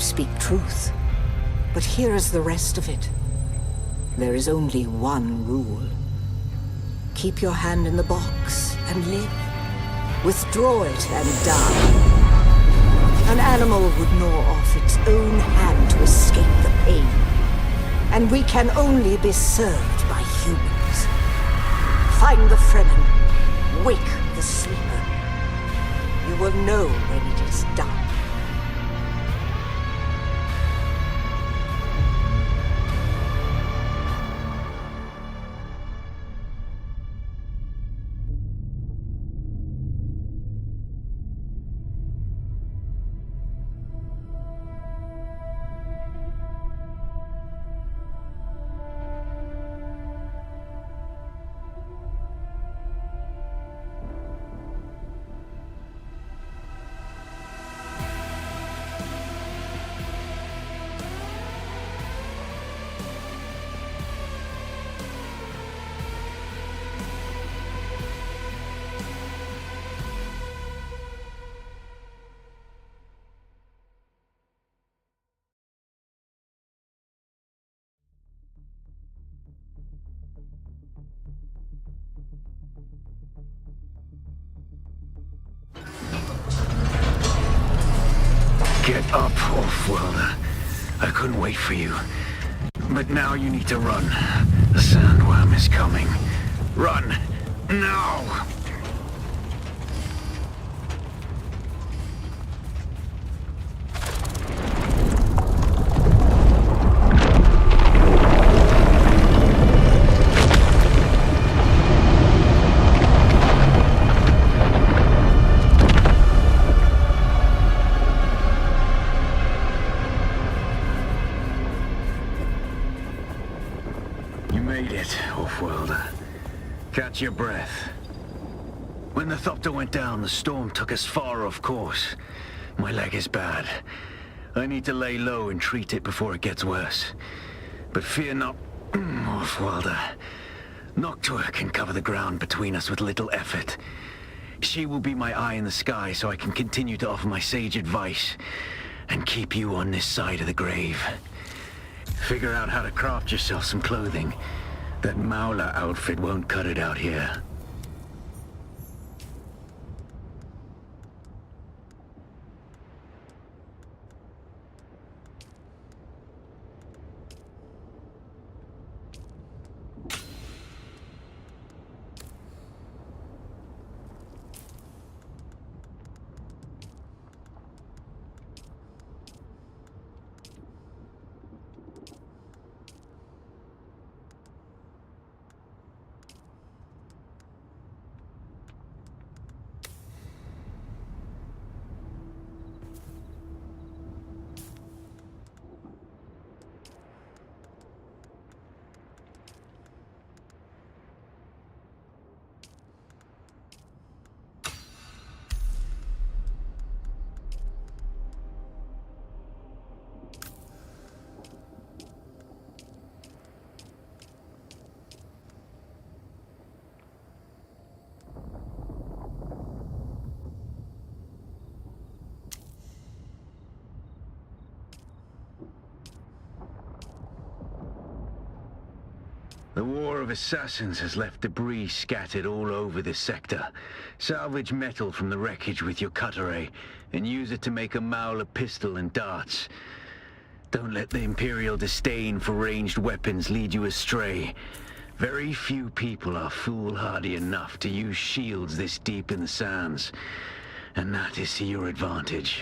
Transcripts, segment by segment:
speak truth. But here is the rest of it. There is only one rule. Keep your hand in the box and live. Withdraw it and die. An animal would gnaw off its own hand to escape the pain. And we can only be served by humans. Find the Fremen. Wake the sleeper. You will know when it is done. Get up, Off-Worlder. I couldn't wait for you. But now you need to run. The sandworm is coming. Run! Now! Off-Worlder. Catch your breath. When the Thopter went down, the storm took us far off course. My leg is bad. I need to lay low and treat it before it gets worse. But fear not, Off-Worlder. Noctua can cover the ground between us with little effort. She will be my eye in the sky so I can continue to offer my sage advice and keep you on this side of the grave. Figure out how to craft yourself some clothing. That Mauler outfit won't cut it out here. The War of Assassins has left debris scattered all over this sector. Salvage metal from the wreckage with your cutter and use it to make a Mauler pistol and darts. Don't let the Imperial disdain for ranged weapons lead you astray. Very few people are foolhardy enough to use shields this deep in the sands, and that is to your advantage.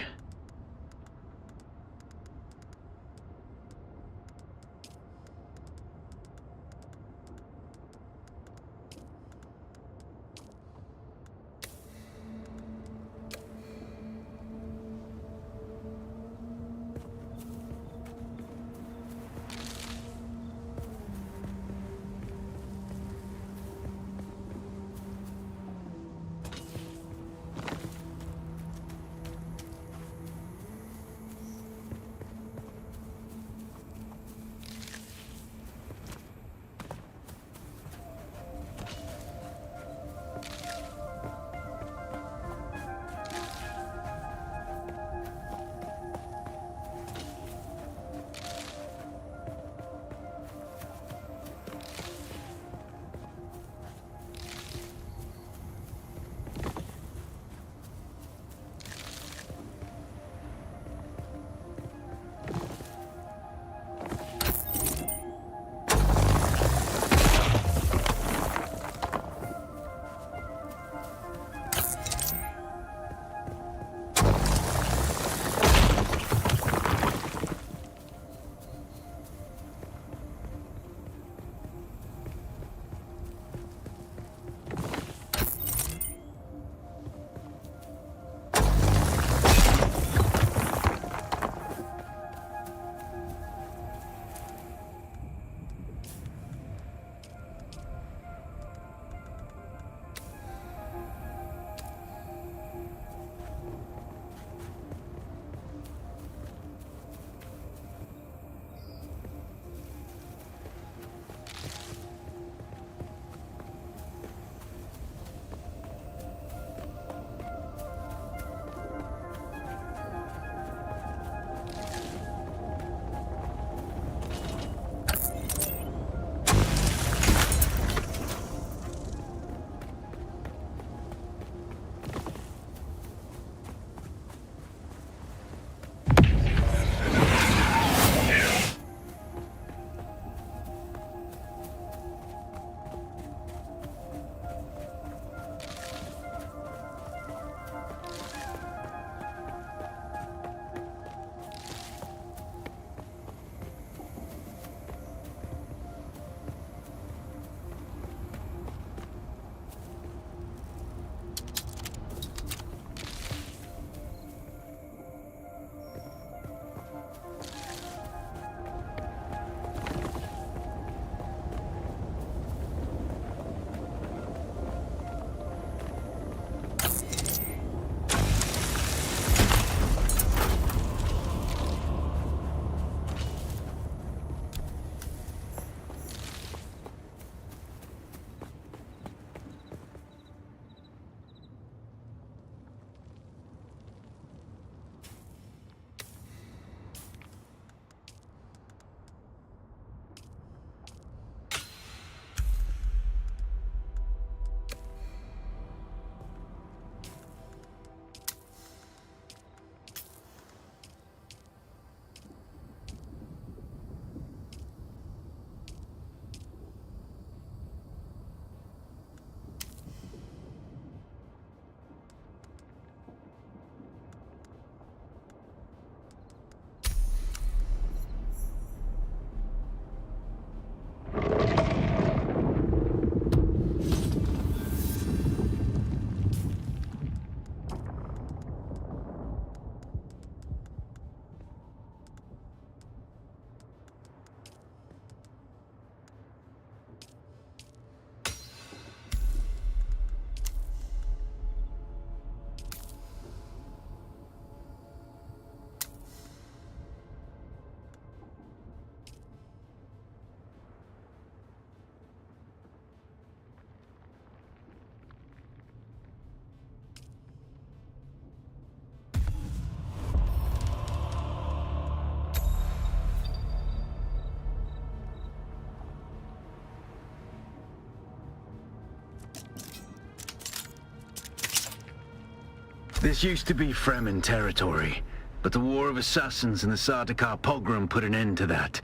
This used to be Fremen territory, but the War of Assassins and the Sardaukar pogrom put an end to that.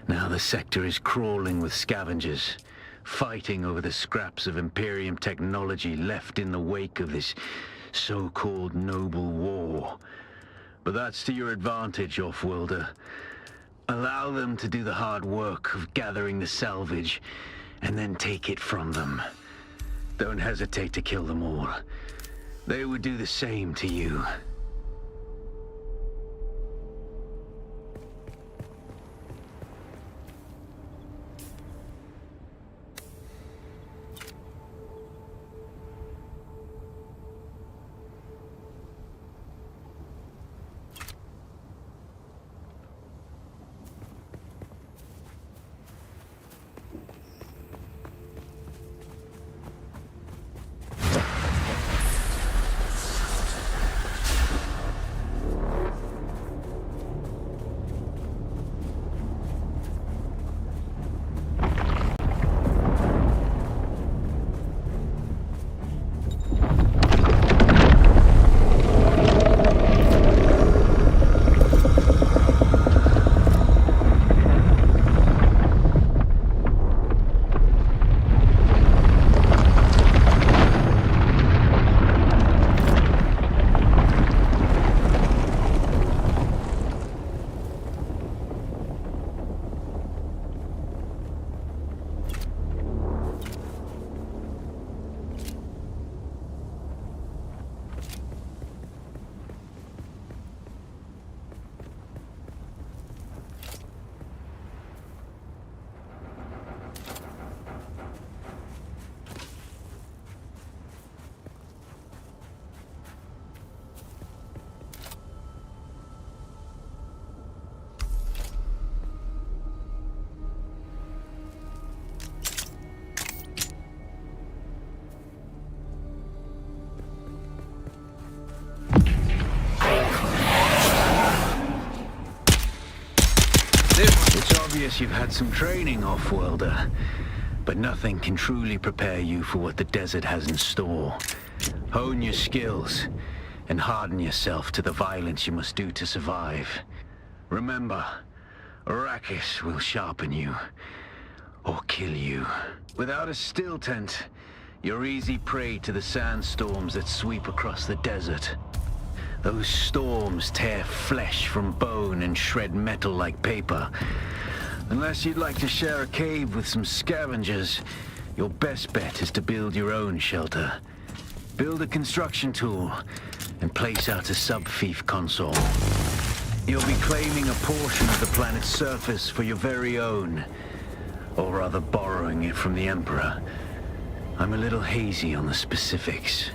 Now the sector is crawling with scavengers, fighting over the scraps of Imperium technology left in the wake of this so-called noble war. But that's to your advantage, Offworlder. Allow them to do the hard work of gathering the salvage, and then take it from them. Don't hesitate to kill them all. They would do the same to you. It's obvious you've had some training, Offworlder, but nothing can truly prepare you for what the desert has in store. Hone your skills, and harden yourself to the violence you must do to survive. Remember, Arrakis will sharpen you, or kill you. Without a still tent, you're easy prey to the sandstorms that sweep across the desert. Those storms tear flesh from bone and shred metal like paper. Unless you'd like to share a cave with some scavengers, your best bet is to build your own shelter. Build a construction tool and place out a sub-fief console. You'll be claiming a portion of the planet's surface for your very own, or rather borrowing it from the Emperor. I'm a little hazy on the specifics.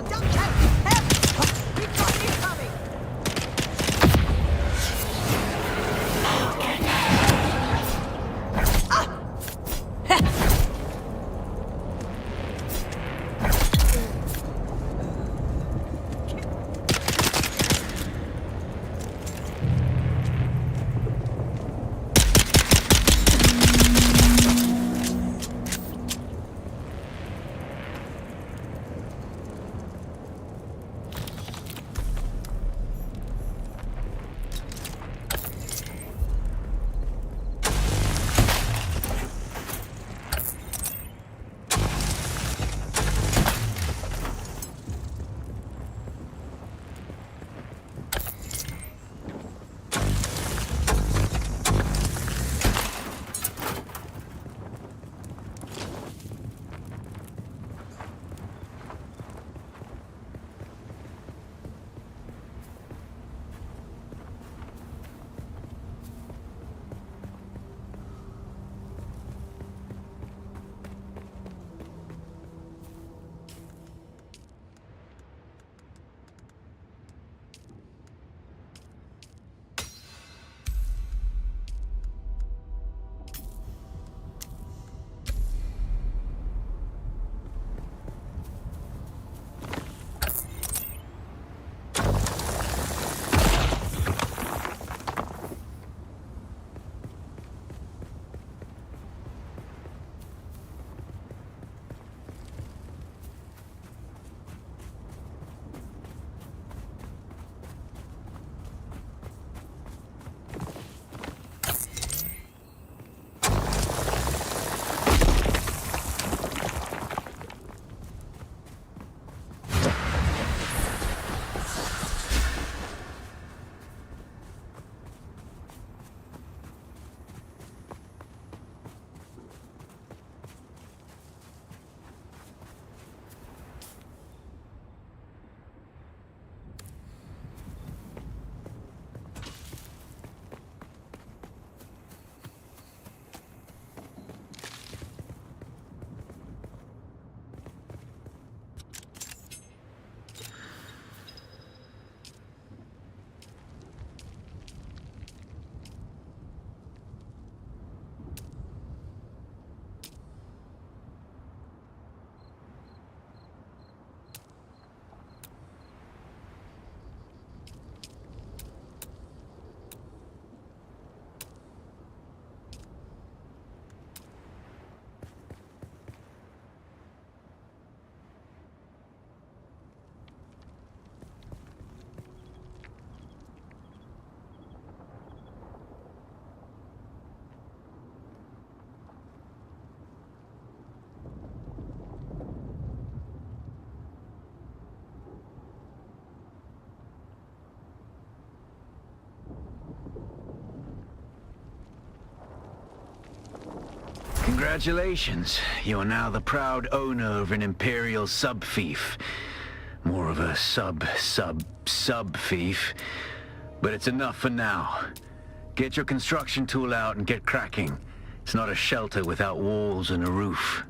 Jump! Help! We've got incoming! Congratulations. You are now the proud owner of an Imperial sub-thief. More of a sub-thief. But it's enough for now. Get your construction tool out and get cracking. It's not a shelter without walls and a roof.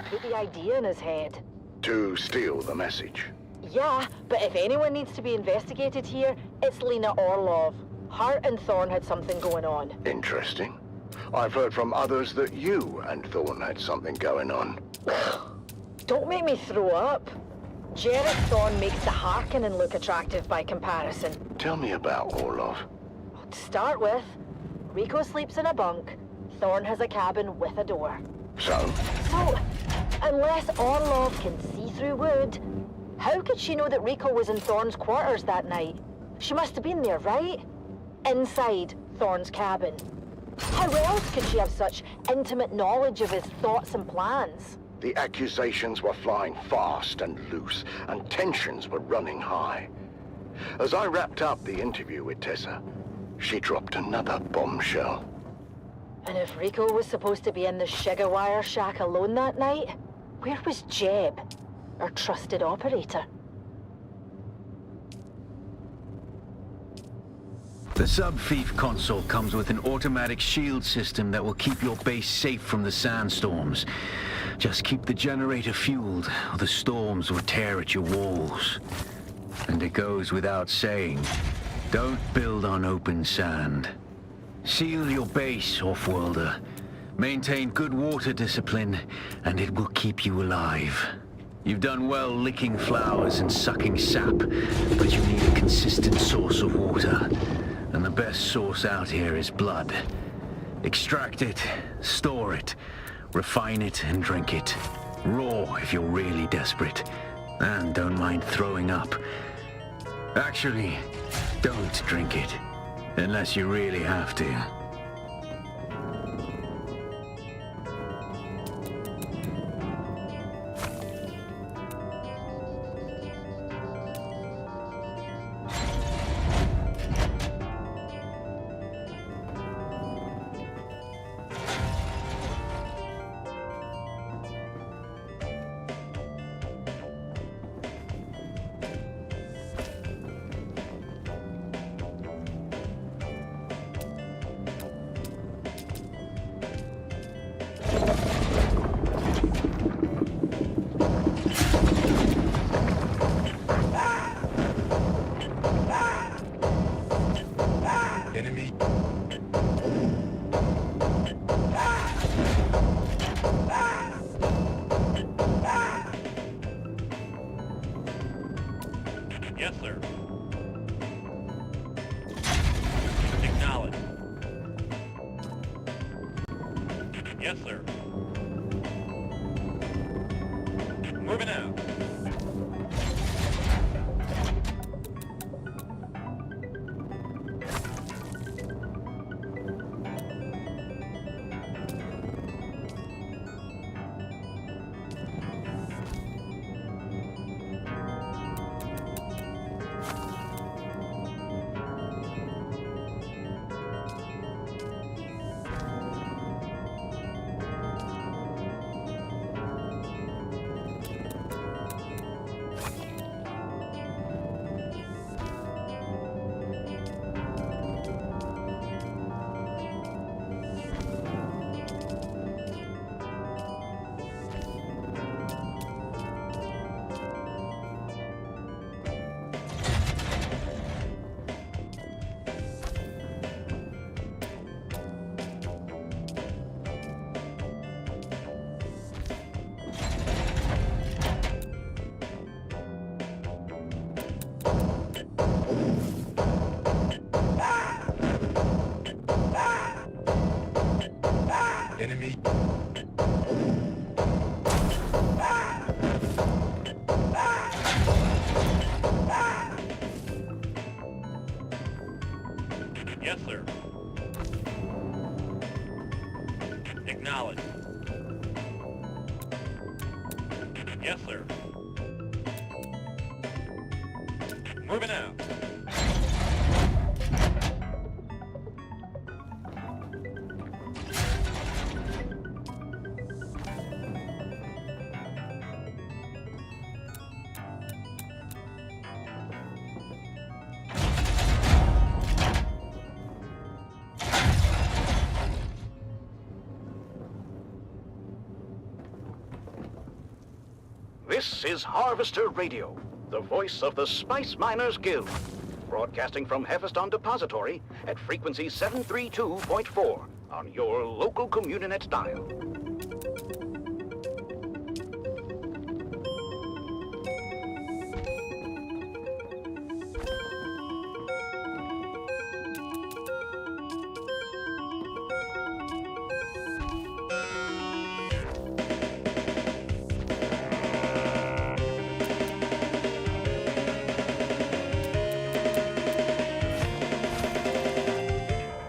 put the idea in his head. To steal the message. Yeah, but if anyone needs to be investigated here, it's Lena Orlov. Hart and Thorne had something going on. Interesting. I've heard from others that you and Thorne had something going on. Don't make me throw up. Jarrett Thorne makes the Harkonnen look attractive by comparison. Tell me about Orlov. To start with, Rico sleeps in a bunk. Thorne has a cabin with a door. So? So, unless Orlov can see through wood, how could she know that Rico was in Thorne's quarters that night? She must have been there, right? Inside Thorne's cabin. How else could she have such intimate knowledge of his thoughts and plans? The accusations were flying fast and loose, and tensions were running high. As I wrapped up the interview with Tessa, she dropped another bombshell. And if Rico was supposed to be in the Shigawire shack alone that night, where was Jeb, our trusted operator? The sub-thief console comes with an automatic shield system that will keep your base safe from the sandstorms. Just keep the generator fueled, or the storms will tear at your walls. And it goes without saying, don't build on open sand. Seal your base, Offworlder. Maintain good water discipline, and it will keep you alive. You've done well licking flowers and sucking sap, but you need a consistent source of water. And the best source out here is blood. Extract it, store it, refine it, and drink it. Raw if you're really desperate. And don't mind throwing up. Actually, don't drink it. Unless you really have to. Enemy. Yes, sir. Acknowledge. Yes, sir. Moving out. Enemy. Yes, sir. Acknowledge. Yes, sir. Moving out. This is Harvester Radio, the voice of the Spice Miners Guild, broadcasting from Hephaeston Depository at frequency 732.4 on your local Communinet dial.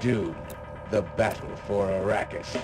Dune, the battle for Arrakis.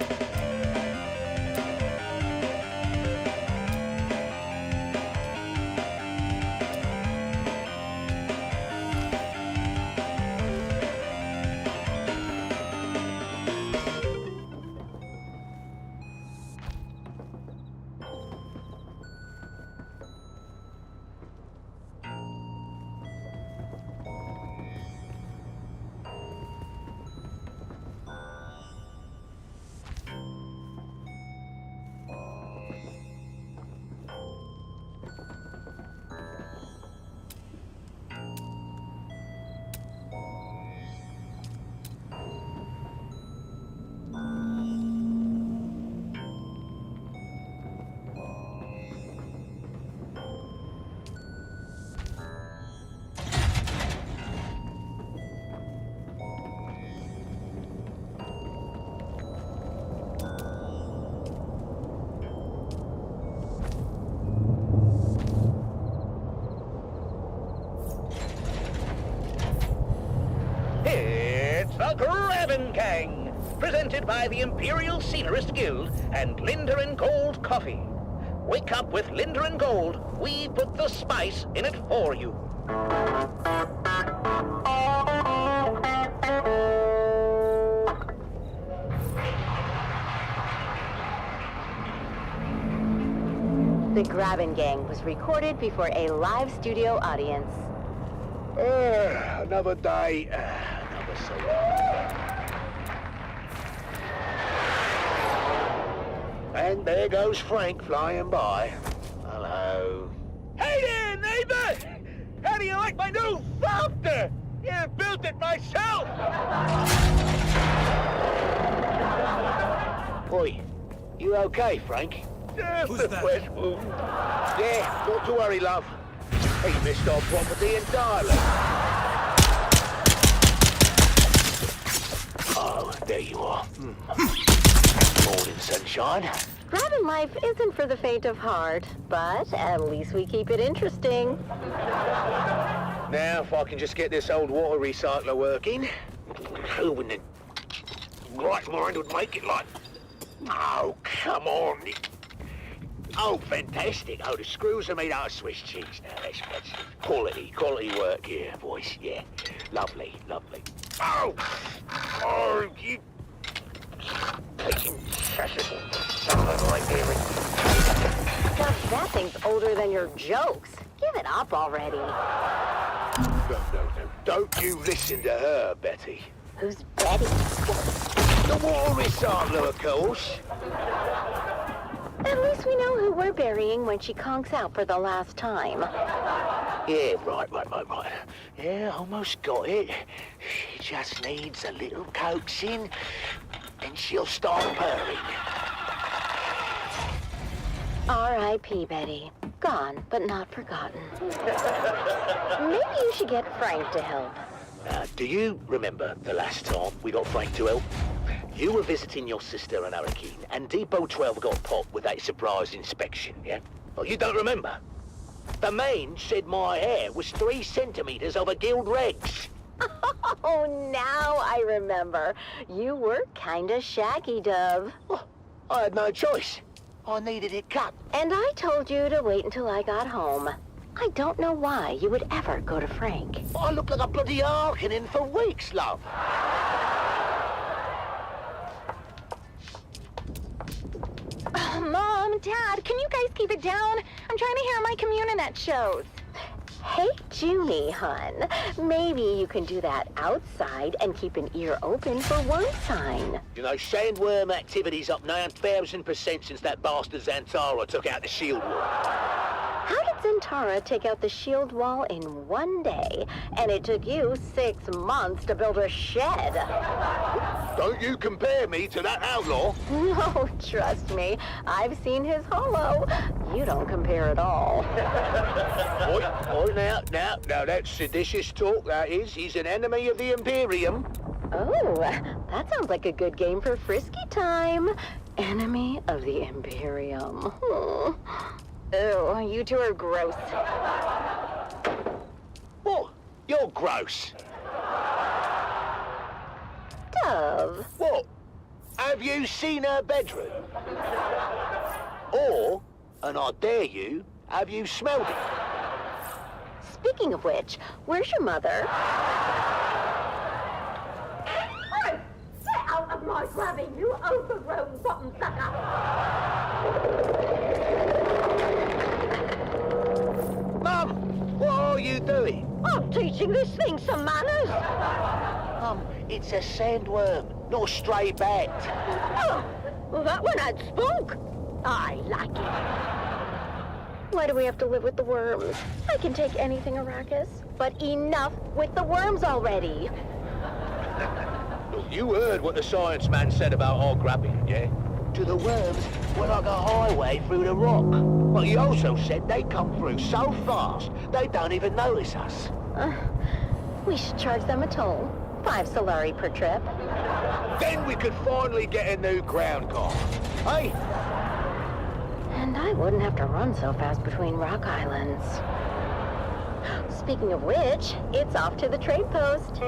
It's the Graven Gang, presented by the Imperial Scenarist Guild and Linder and Gold Coffee. Wake up with Linder and Gold. We put the spice in it for you. The Graven Gang was recorded before a live studio audience. Another day, another soul. And there goes Frank flying by. Hello. Hey there, neighbor! How do you like my new thopter? Yeah, built it myself! Oi, you okay, Frank? Who's that? Fresh wound. Yeah, not to worry, love. He missed our property entirely. Oh, there you are. Morning, sunshine. Graven life isn't for the faint of heart, but at least we keep it interesting. Now, if I can just get this old water recycler working, who in the right mind would make it like... Oh, come on. Oh, fantastic. Oh, the screws are made out of Swiss cheese. Now, that's quality work here, boys. Yeah, lovely. Oh, you... Taking something like hearing. Gosh, that thing's older than your jokes. Give it up already. No. Don't you listen to her, Betty. Who's Betty? The water recycler, of course. At least we know who we're burying when she conks out for the last time. Yeah, right. Yeah, almost got it. She just needs a little coaxing, and she'll start purring. R.I.P. Betty. Gone, but not forgotten. Maybe you should get Frank to help. Do you remember the last time we got Frank to help? You were visiting your sister and Arakeen, and Depot 12 got popped with that surprise inspection, yeah? Oh, you don't remember? The man said my hair was 3 centimeters over guild regs. Oh, now I remember. You were kinda shaggy, Dove. Oh, I had no choice. I needed it cut. And I told you to wait until I got home. I don't know why you would ever go to Frank. I looked like a bloody Harkonnen for weeks, love. Mom, Dad, can you guys keep it down? I'm trying to hear my Communinet shows. Hey, Junie, hun. Maybe you can do that outside and keep an ear open for one sign. You know, sandworm activity's up 9,000% since that bastard Xantara took out the shield wall. How did Zentara take out the shield wall in one day, and it took you 6 months to build a shed? Don't you compare me to that outlaw. No, trust me. I've seen his holo. You don't compare at all. Oi, now, that's seditious talk, that is. He's an enemy of the Imperium. Oh, that sounds like a good game for frisky time. Enemy of the Imperium. Ew, you two are gross. What? You're gross. Dove. What? Have you seen her bedroom? Or, and I dare you, have you smelled it? Speaking of which, where's your mother? Hey! Get out of my grabbing, you overgrown bottom sucker! Mum, what are you doing? I'm teaching this thing some manners! Mum, it's a sandworm, not a stray bat. Oh, well, that one had spunk. I like it. Why do we have to live with the worms? I can take anything, Arrakis, but enough with the worms already. You heard what the science man said about our grabbing, yeah? To the worms, we're like a highway through the rock. But he also said they come through so fast, they don't even notice us. We should charge them a toll. 5 Solari per trip. Then we could finally get a new ground car. Hey? And I wouldn't have to run so fast between rock islands. Speaking of which, it's off to the trade post.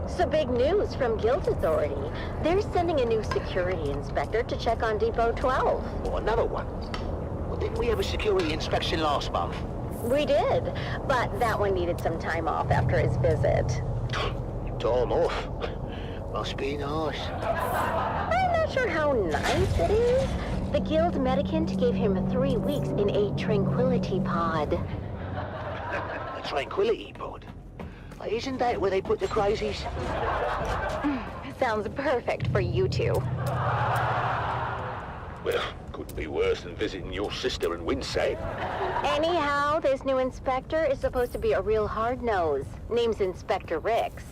So big news from Guild Authority. They're sending a new security inspector to check on Depot 12. Oh, another one? Well, didn't we have a security inspection last month? We did, but that one needed some time off after his visit. Time off? Must be nice. I'm not sure how nice it is. The Guild Medicant gave him 3 weeks in a tranquility pod. A tranquility pod? Isn't that where they put the crazies? Sounds perfect for you two. Well, couldn't be worse than visiting your sister in Winsay. Anyhow, this new inspector is supposed to be a real hard nose. Name's Inspector Rix.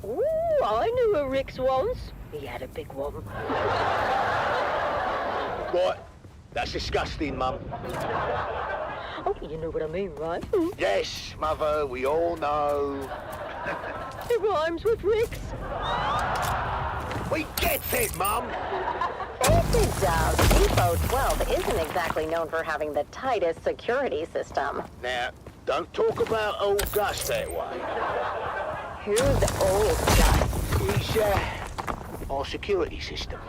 Ooh, I knew a Rix once. He had a big one. Right, that's disgusting, Mum. Oh, you know what I mean, right? Yes, Mother, we all know. It rhymes with Rix. We get it, Mum. Depot 12 isn't exactly known for having the tightest security system. Now, don't talk about old Gus that way. Who's old Gus? He's, our security system.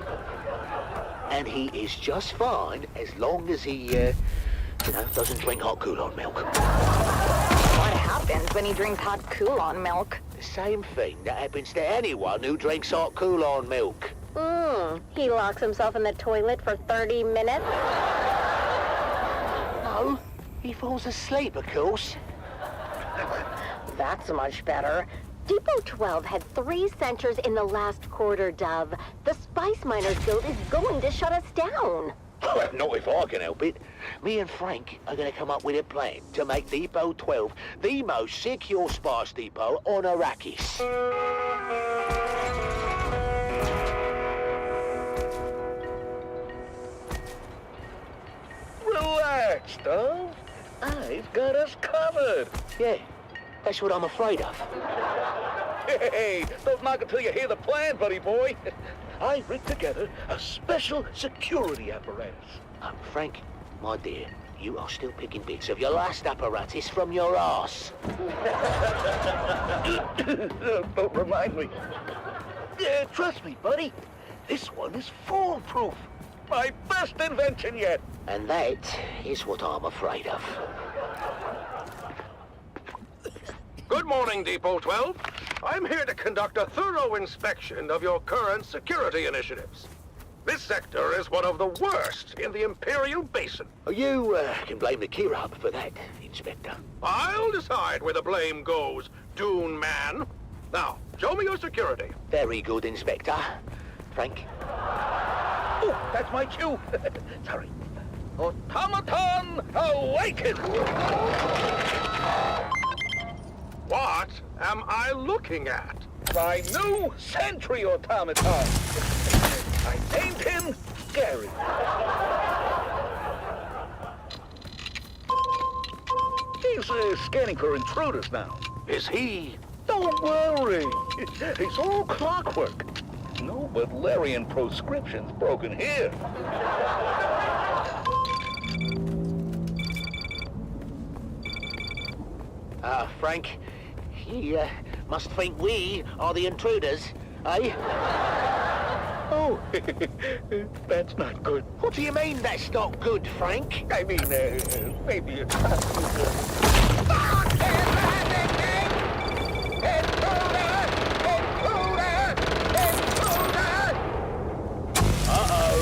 And he is just fine as long as he, doesn't drink hot Coulon milk. What happens when he drinks hot Coulon milk? The same thing that happens to anyone who drinks hot Coulon milk. He locks himself in the toilet for 30 minutes? No, he falls asleep, of course. That's much better. Depot 12 had 3 centers in the last quarter, Dove. The Spice Miners Guild is going to shut us down. Well, not if I can help it. Me and Frank are going to come up with a plan to make Depot 12 the most secure spice depot on Arrakis. Relax, Dove. I've got us covered. Yeah, that's what I'm afraid of. Hey, don't knock until you hear the plan, buddy boy. I rigged together a special security apparatus. Frank, my dear, you are still picking bits of your last apparatus from your arse. Don't remind me. Trust me, buddy. This one is foolproof. My best invention yet. And that is what I'm afraid of. Good morning, Depot 12. I'm here to conduct a thorough inspection of your current security initiatives. This sector is one of the worst in the Imperial Basin. You can blame the Kirab for that, Inspector. I'll decide where the blame goes, Dune man. Now, Show me your security. Very good, Inspector. Frank? Oh, that's my cue. Sorry. Automaton, awaken! What am I looking at? My new sentry automaton. I named him Gary. He's scanning for intruders now. Is he? Don't worry. It's all clockwork. No Butlerian proscriptions broken here. Frank, he must think we are the intruders, eh? Oh, that's not good. What do you mean that's not good, Frank? I mean, maybe it's Uh-oh.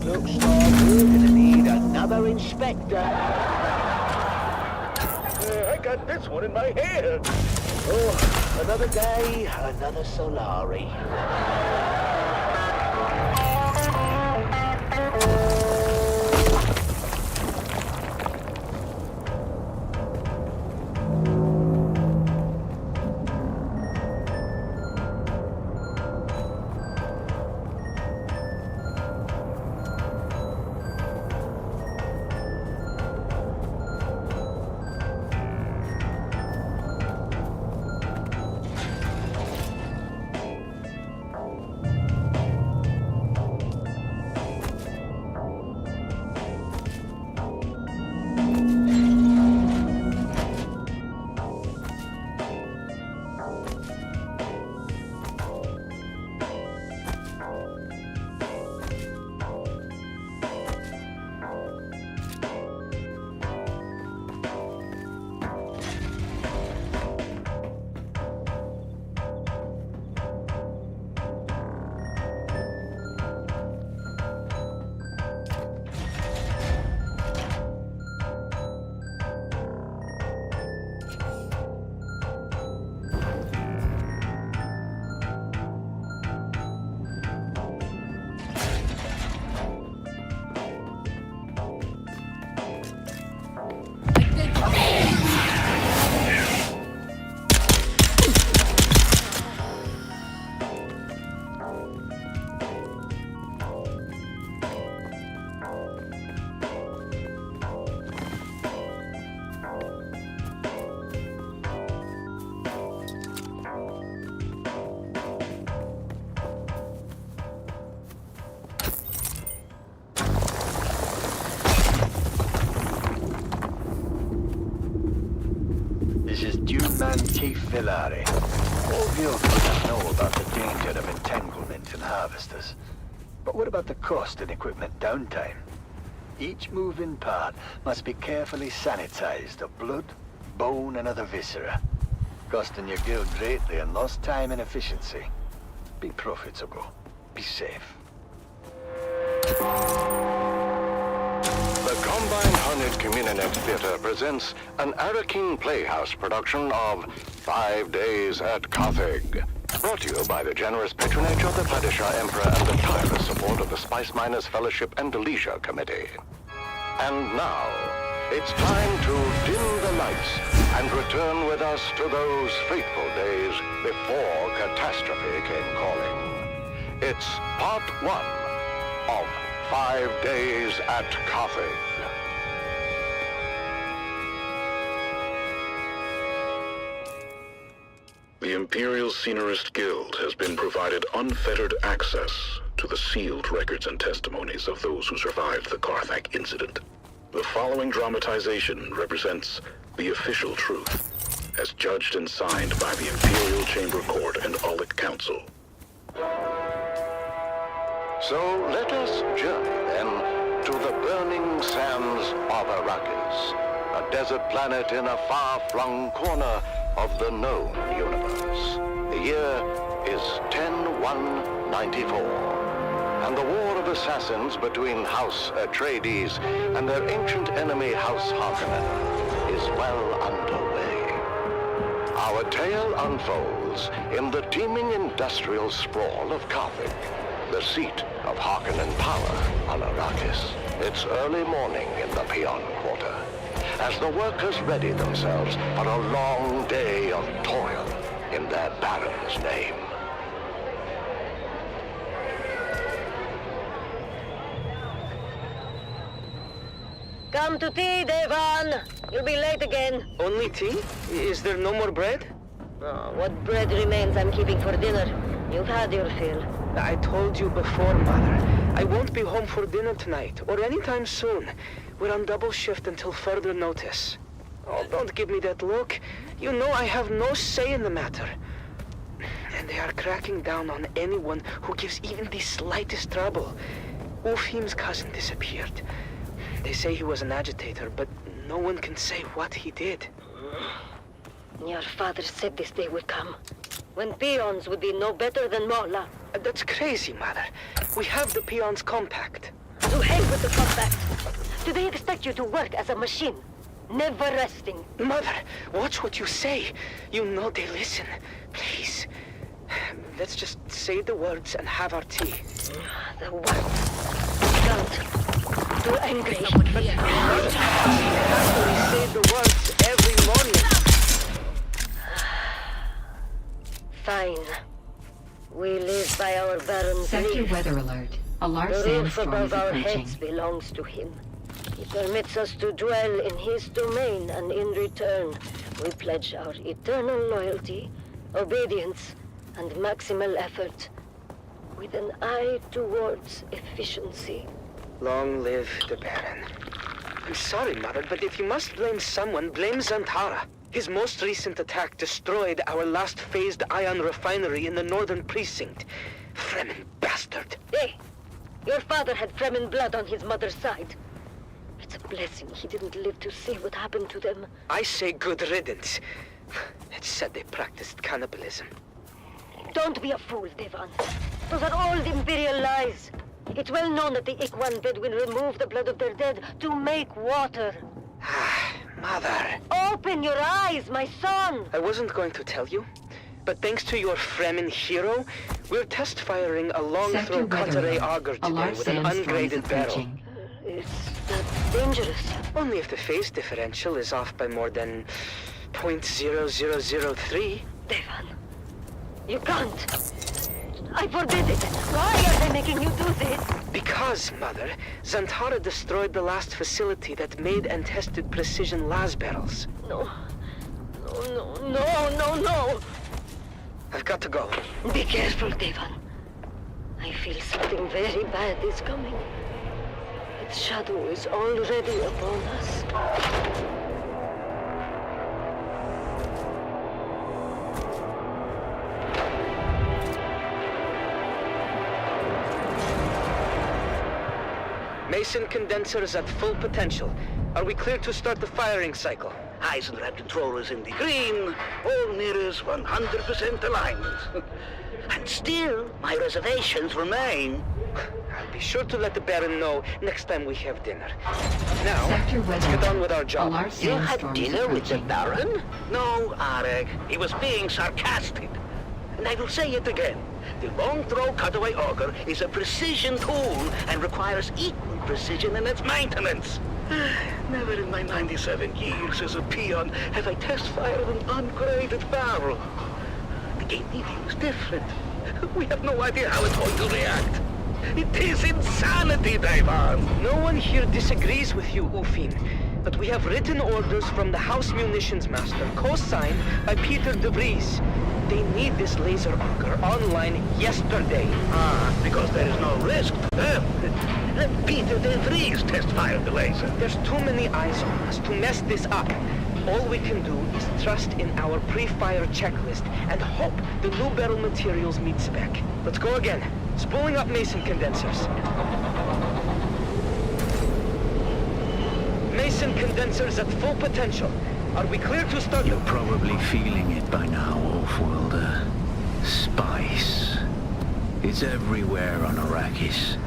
Looks like we're gonna need another inspector. I got this one in my hand. Oh, another day, another Solari. This is Dune Man Chief Villari. All guilds must know about the danger of entanglement in harvesters. But what about the cost and equipment downtime? Each moving part must be carefully sanitized of blood, bone, and other viscera, costing your guild greatly in lost time and efficiency. Be profitable. Be safe. The Combine Hunted Communinet Theater presents an Araking Playhouse production of 5 Days at Carthage. Brought to you by the generous patronage of the Padishah Emperor and the tireless support of the Spice Miners Fellowship and Leisure Committee. And now, it's time to dim the lights and return with us to those fateful days before catastrophe came calling. It's part 1 of 5 Days at Carthage. The Imperial Scenarist Guild has been provided unfettered access to the sealed records and testimonies of those who survived the Carthage incident. The following dramatization represents the official truth, as judged and signed by the Imperial Chamber Court and Aulic Council. So let us journey then to the burning sands of Arrakis, a desert planet in a far-flung corner of the known universe. The year is 10-1-94, and the war of assassins between House Atreides and their ancient enemy House Harkonnen is well underway. Our tale unfolds fields in the teeming industrial sprawl of Carthage, the seat of Harkonnen power on Arrakis. It's early morning in the Peon Quarter, as the workers ready themselves for a long day of toil in their Baron's name. Come to tea, Devon. You'll be late again. Only tea? Is there no more bread? Oh, what bread remains I'm keeping for dinner. You've had your fill. I told you before, Mother. I won't be home for dinner tonight, or anytime soon. We're on double shift until further notice. Oh, don't give me that look. You know I have no say in the matter. And they are cracking down on anyone who gives even the slightest trouble. Ufim's cousin disappeared. They say he was an agitator, but no one can say what he did. Your father said this day would come, when peons would be no better than Mola. That's crazy, Mother. We have the peons' compact. To hell with the compact. Do they expect you to work as a machine? Never resting. Mother, watch what you say. You know they listen. Please. Let's just say the words and have our tea. The words. Don't. Too angry. We say the words every morning. Fine. We live by our Baron's Sector leaf. weather alert. A large The roof sandstorm above is our approaching. heads belongs to him. He permits us to dwell in his domain, and in return, we pledge our eternal loyalty, obedience, and maximal effort, with an eye towards efficiency. Long live the Baron. I'm sorry, Mother, but if you must blame someone, blame Zantara. His most recent attack destroyed our last phased ion refinery in the northern precinct. Fremen bastard. Hey, your father had Fremen blood on his mother's side. It's a blessing he didn't live to see what happened to them. I say good riddance. It's said they practiced cannibalism. Don't be a fool, Devon. Those are all Imperial lies. It's well known that the Ikwan Bedouin remove the blood of their dead to make water. Mother. Open your eyes, my son! I wasn't going to tell you, but thanks to your Fremen hero, we're test firing a long-throw Cotter auger today with an ungraded barrel. It's not dangerous. Only if the phase differential is off by more than 0.0003. Devon, you can't. I forbid it. Why are they making you do this? Because, Mother, Zantara destroyed the last facility that made and tested precision las barrels. No. No. I've got to go. Be careful, Devon. I feel something very bad is coming. Its shadow is already upon us. Mason condenser is at full potential. Are we clear to start the firing cycle? Eisenrad controllers in the green, all mirrors 100% alignment. And still, my reservations remain. I'll be sure to let the Baron know next time we have dinner. Now, let's get on with our job. You had dinner with the Baron? No, Arek. He was being sarcastic. And I will say it again. The long-throw cutaway auger is a precision tool and requires equal precision in its maintenance. Never in my 97 years as a peon have I test-fired an ungraded barrel. The game review is different. We have no idea how it's going to react. It is insanity, Devon. No one here disagrees with you, Ufin. But we have written orders from the House Munitions Master, co-signed by Peter de Vries. They need this laser auger online yesterday. Because there is no risk to them. Let Peter de Vries test-fire the laser. There's too many eyes on us to mess this up. All we can do is trust in our pre-fire checklist and hope the new barrel materials meet spec. Let's go again. Spooling up Mason condensers. Mason condensers at full potential. Are we clear to start? You're probably feeling it by now, Oathworlder. Spice. It's everywhere on Arrakis.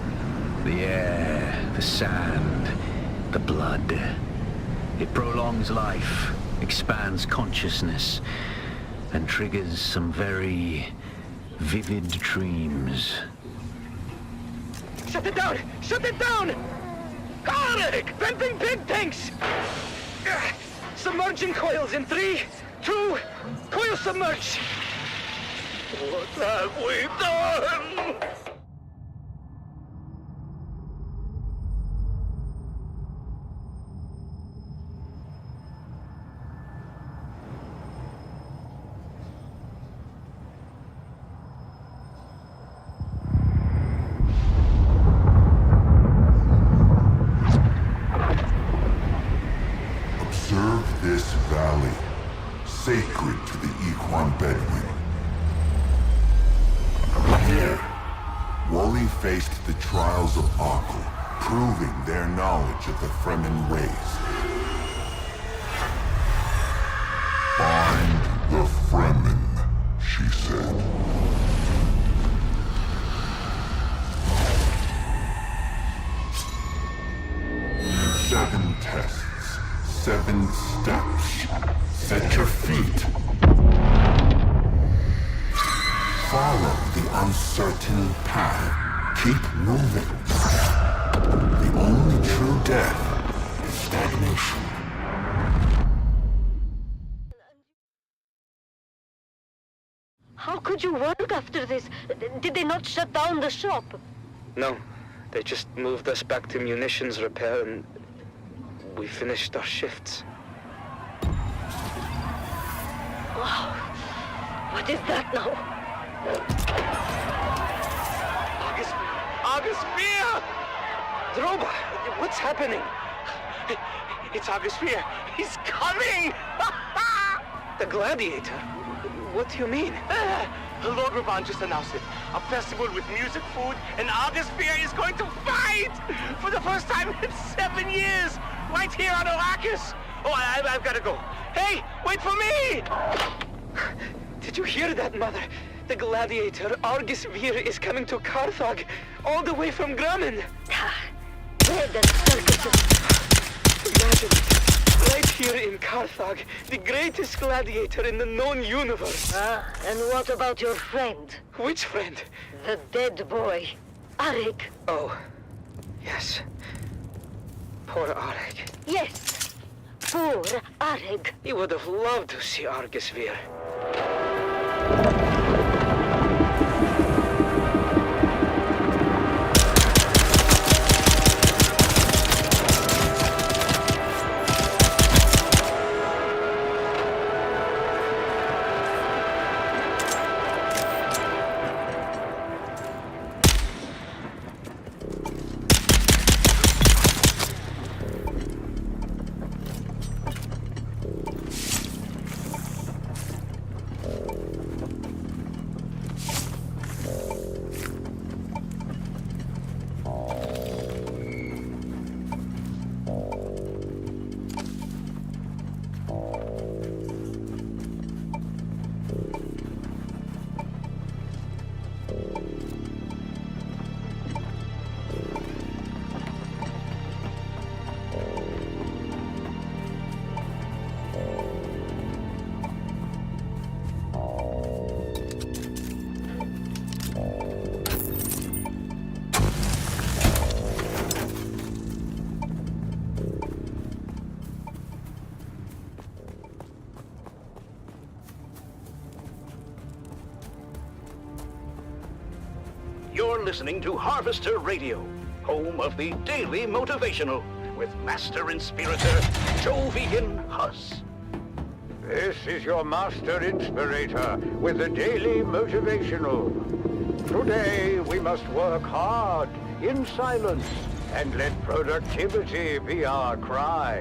The air, the sand, the blood. It prolongs life, expands consciousness, and triggers some very vivid dreams. Shut it down! Shut it down! Alec! Venting pig tanks! Submerging coils in 3, 2, coil submerge! What have we done? Observe this valley, sacred to the Equine Bedouin. Here, Wally faced the trials of Akko, proving their knowledge of the Fremen ways. Find the Fremen, she said. Seven tests, 7 steps. Set your feet. Follow the uncertain path. Keep moving. The only true death is stagnation. How could you work after this? Did they not shut down the shop? No, they just moved us back to munitions repair and we finished our shifts. Wow. What is that now? August Spear! Droba, what's happening? It's August Spear. He's coming! The gladiator? What do you mean? Lord Ravan just announced it. A festival with music, food, and August Spear is going to fight! For the first time in 7 years! Right here on Arrakis! Oh, I've got to go. Hey, wait for me! Did you hear that, Mother? The gladiator, Argus Vir, is coming to Carthage, all the way from Grumman. Where the circus? Imagine, right here in Carthage, the greatest gladiator in the known universe. And what about your friend? Which friend? The dead boy, Arik. Oh, yes. Poor Arik. Yes, poor Arik. He would have loved to see Argus Vir. You're listening to Harvester Radio, home of the Daily Motivational, with Master Inspirator Jovian Huss. This is your Master Inspirator with the Daily Motivational. Today we must work hard, in silence, and let productivity be our cry.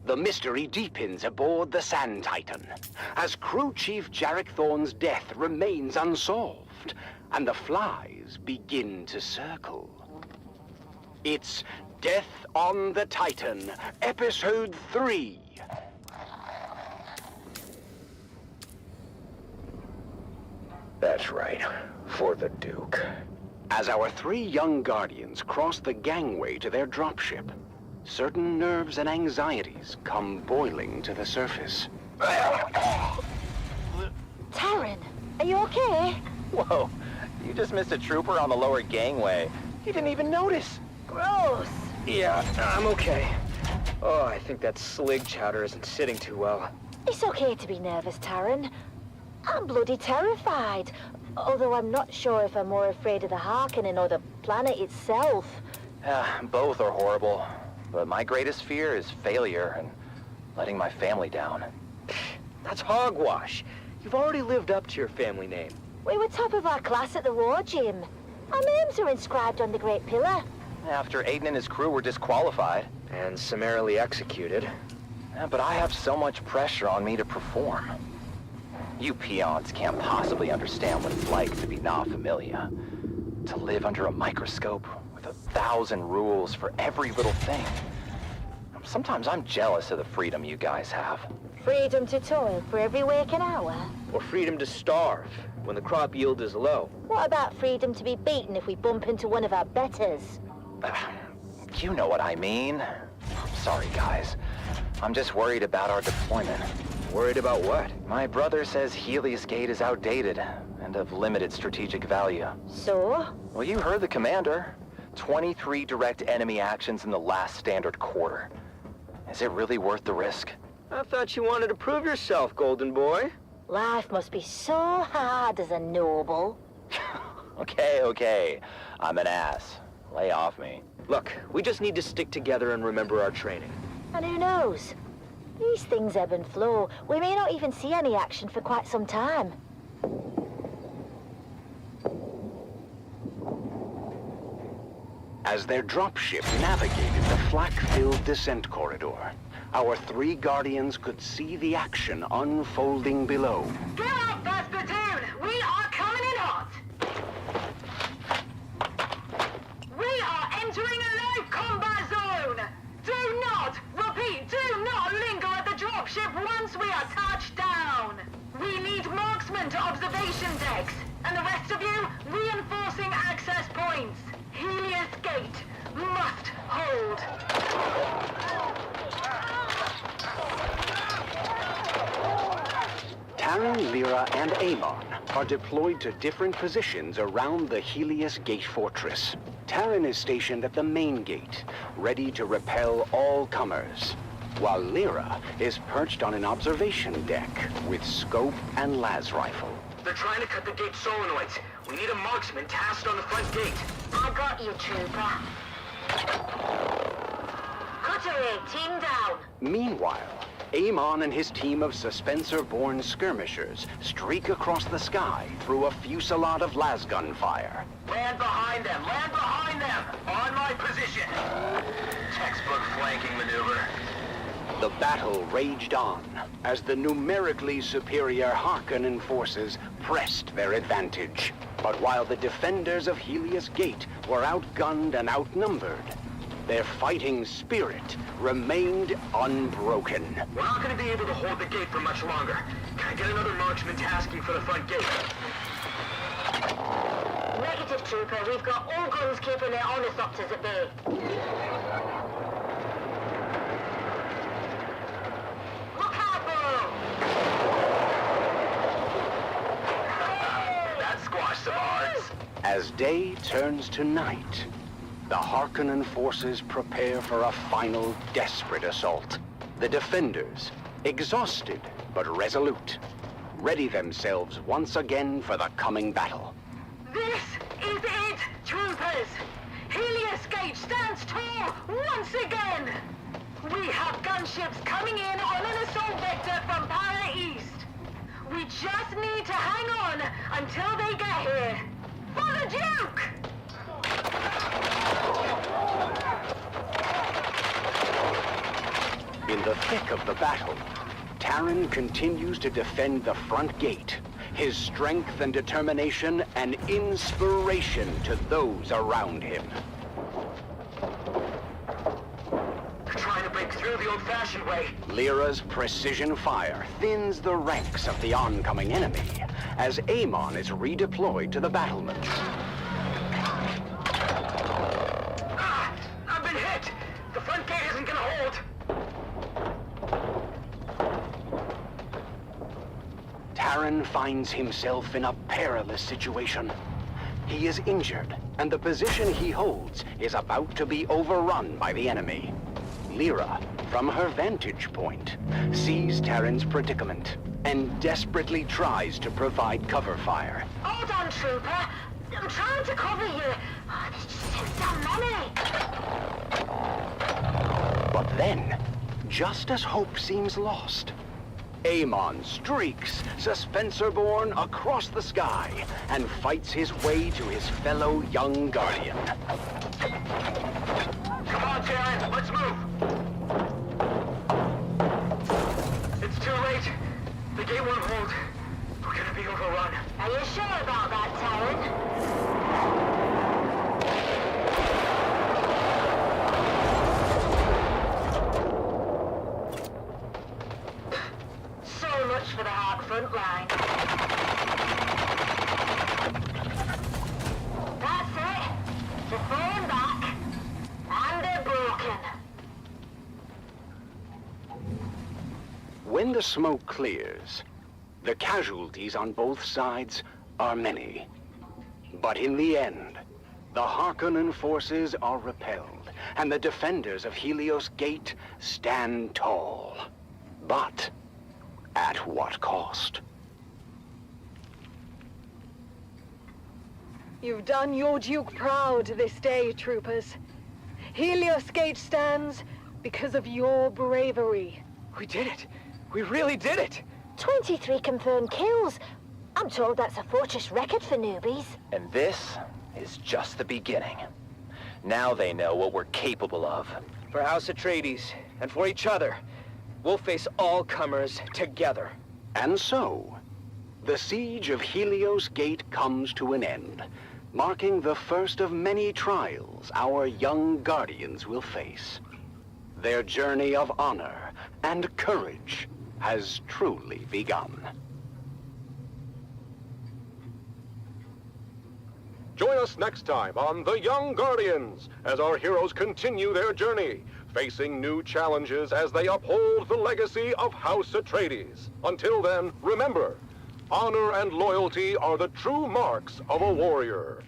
The mystery deepens aboard the Sand Titan, as Crew Chief Jarek Thorne's death remains unsolved, and the flies begin to circle. It's Death on the Titan, Episode 3. That's right, for the Duke. As our three young guardians cross the gangway to their dropship, certain nerves and anxieties come boiling to the surface. Taryn, are you okay? Whoa, you just missed a trooper on the lower gangway. He didn't even notice. Gross. Yeah, I'm okay. Oh, I think that slig chowder isn't sitting too well. It's okay to be nervous, Taryn. I'm bloody terrified. Although I'm not sure if I'm more afraid of the Harkonnen or the planet itself. Both are horrible. But my greatest fear is failure and letting my family down. That's hogwash. You've already lived up to your family name. We were top of our class at the war gym. Our names are inscribed on the Great Pillar. After Aiden and his crew were disqualified. And summarily executed. But I have so much pressure on me to perform. You peons can't possibly understand what it's like to be na familia. To live under a microscope with 1,000 rules for every little thing. Sometimes I'm jealous of the freedom you guys have. Freedom to toil for every waking hour. Or freedom to starve when the crop yield is low. What about freedom to be beaten if we bump into one of our betters? You know what I mean. I'm sorry, guys. I'm just worried about our deployment. Worried about what? My brother says Helios Gate is outdated and of limited strategic value. So? Well, you heard the commander. 23 direct enemy actions in the last standard quarter. Is it really worth the risk? I thought you wanted to prove yourself, Golden Boy. Life must be so hard as a noble. Okay. I'm an ass. Lay off me. Look, we just need to stick together and remember our training. And who knows? These things ebb and flow. We may not even see any action for quite some time. As their dropship navigated the flak-filled descent corridor, our three guardians could see the action unfolding below. Get up, Buster Dune! We are coming in hot! We are entering a live combat zone! Do not, repeat, do not linger at the dropship once we are touched down! We need marksman to observation decks, and the rest of you, reinforcing access points. Helios Gate must hold. Taryn, Lyra, and Amon are deployed to different positions around the Helios Gate fortress. Taryn is stationed at the main gate, ready to repel all comers, while Lyra is perched on an observation deck with scope and las rifle. They're trying to cut the gate solenoids. We need a marksman tasked on the front gate. I got you, trooper. Cutter, team down. Meanwhile, Amon and his team of Suspensor-born skirmishers streak across the sky through a fusillade of lasgun fire. Land behind them! Land behind them! On my position! Textbook flanking maneuver. The battle raged on as the numerically superior Harkonnen forces pressed their advantage. But while the defenders of Helios Gate were outgunned and outnumbered, their fighting spirit remained unbroken. We're not going to be able to hold the gate for much longer. Can I get another marksman tasking for the front gate? Negative, trooper. We've got all guns keeping their ornithopters at bay. Look out, Burrow! That squashed some hearts. As day turns to night, the Harkonnen forces prepare for a final desperate assault. The defenders, exhausted but resolute, ready themselves once again for the coming battle. This is it, troopers! Helios Gate stands tall once again! We have gunships coming in on an assault vector from Para East. We just need to hang on until they get here. For the Duke! In the thick of the battle, Taran continues to defend the front gate. His strength and determination an inspiration to those around him. They're trying to break through the old-fashioned way. Lyra's precision fire thins the ranks of the oncoming enemy as Amon is redeployed to the battlements. I've been hit! The front gate isn't gonna hold! Taran finds himself in a perilous situation. He is injured, and the position he holds is about to be overrun by the enemy. Lyra, from her vantage point, sees Taran's predicament and desperately tries to provide cover fire. Hold on, Trooper. I'm trying to cover you. Oh, there's just too damn many. But then, just as hope seems lost, Amon streaks, Suspensor-born, across the sky and fights his way to his fellow young guardian. Come on, Taran, let's move! It's too late. The gate won't hold. We're gonna be overrun. Are you sure about that, Taran? So much for the hard front line. That's it. They're falling back. And they're broken. When the smoke clears, the casualties on both sides are many. But in the end, the Harkonnen forces are repelled, and the defenders of Helios Gate stand tall. But at what cost? You've done your Duke proud this day, troopers. Helios Gate stands because of your bravery. We did it. We really did it. 23 confirmed kills. I'm told that's a fortress record for newbies. And this is just the beginning. Now they know what we're capable of. For House Atreides, and for each other, we'll face all comers together. And so, the siege of Helios Gate comes to an end, marking the first of many trials our young guardians will face. Their journey of honor and courage has truly begun. Join us next time on The Young Guardians as our heroes continue their journey, facing new challenges as they uphold the legacy of House Atreides. Until then, remember, honor and loyalty are the true marks of a warrior.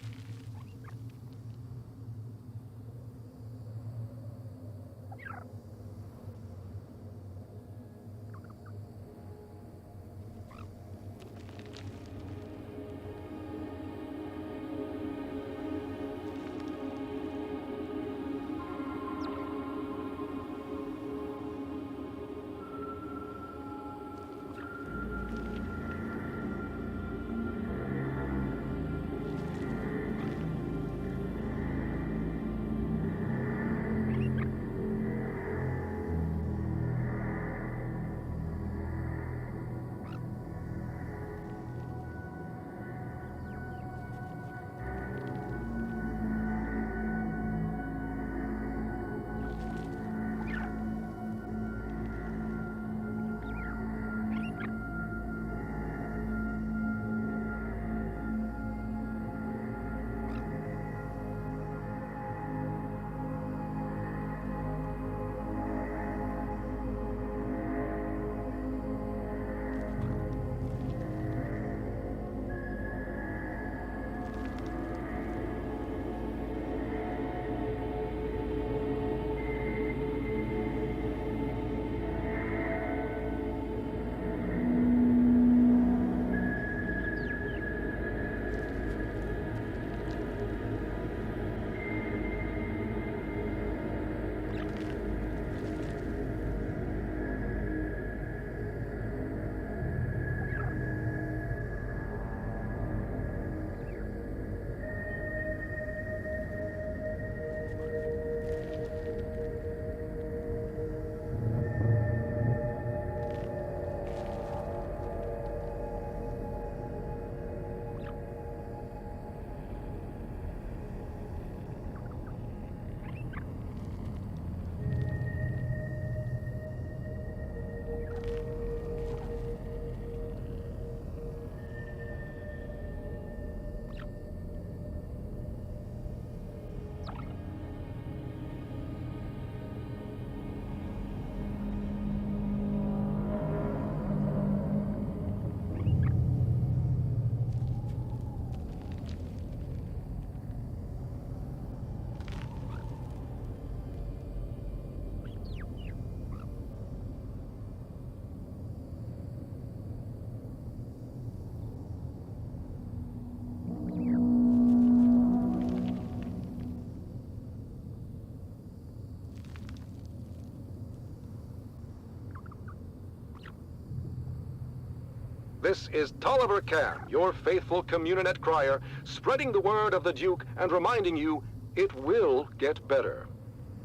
This is Tolliver Cam, your faithful Communinet crier, spreading the word of the Duke and reminding you it will get better.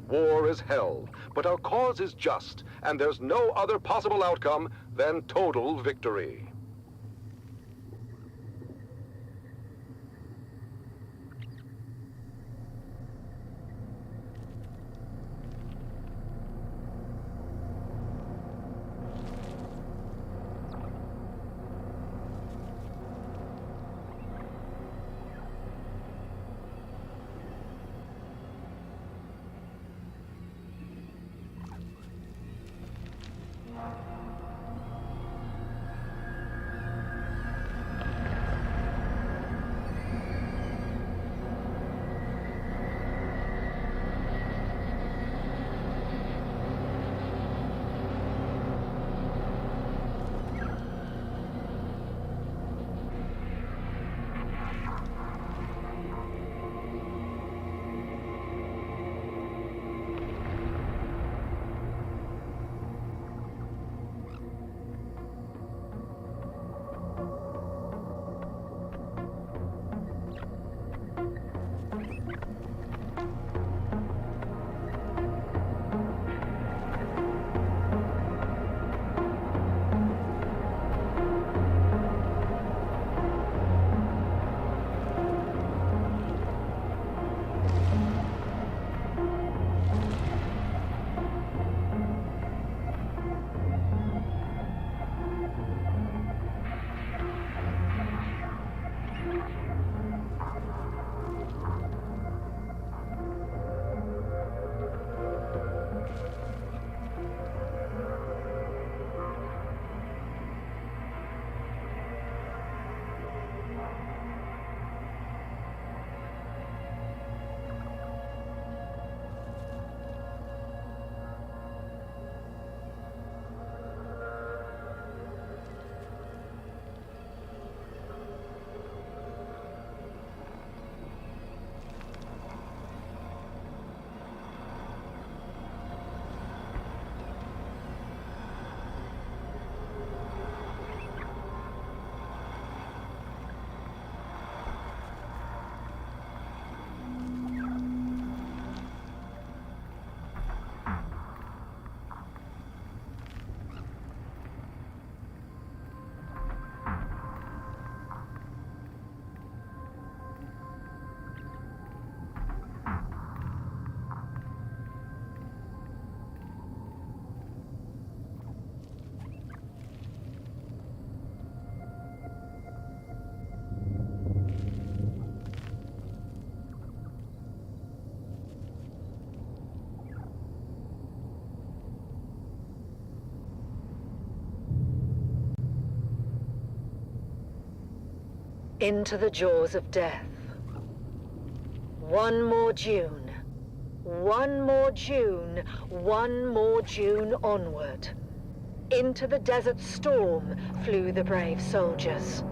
War is hell, but our cause is just, and there's no other possible outcome than total victory. Into the jaws of death. One more June. One more June. One more June onward. Into the desert storm flew the brave soldiers.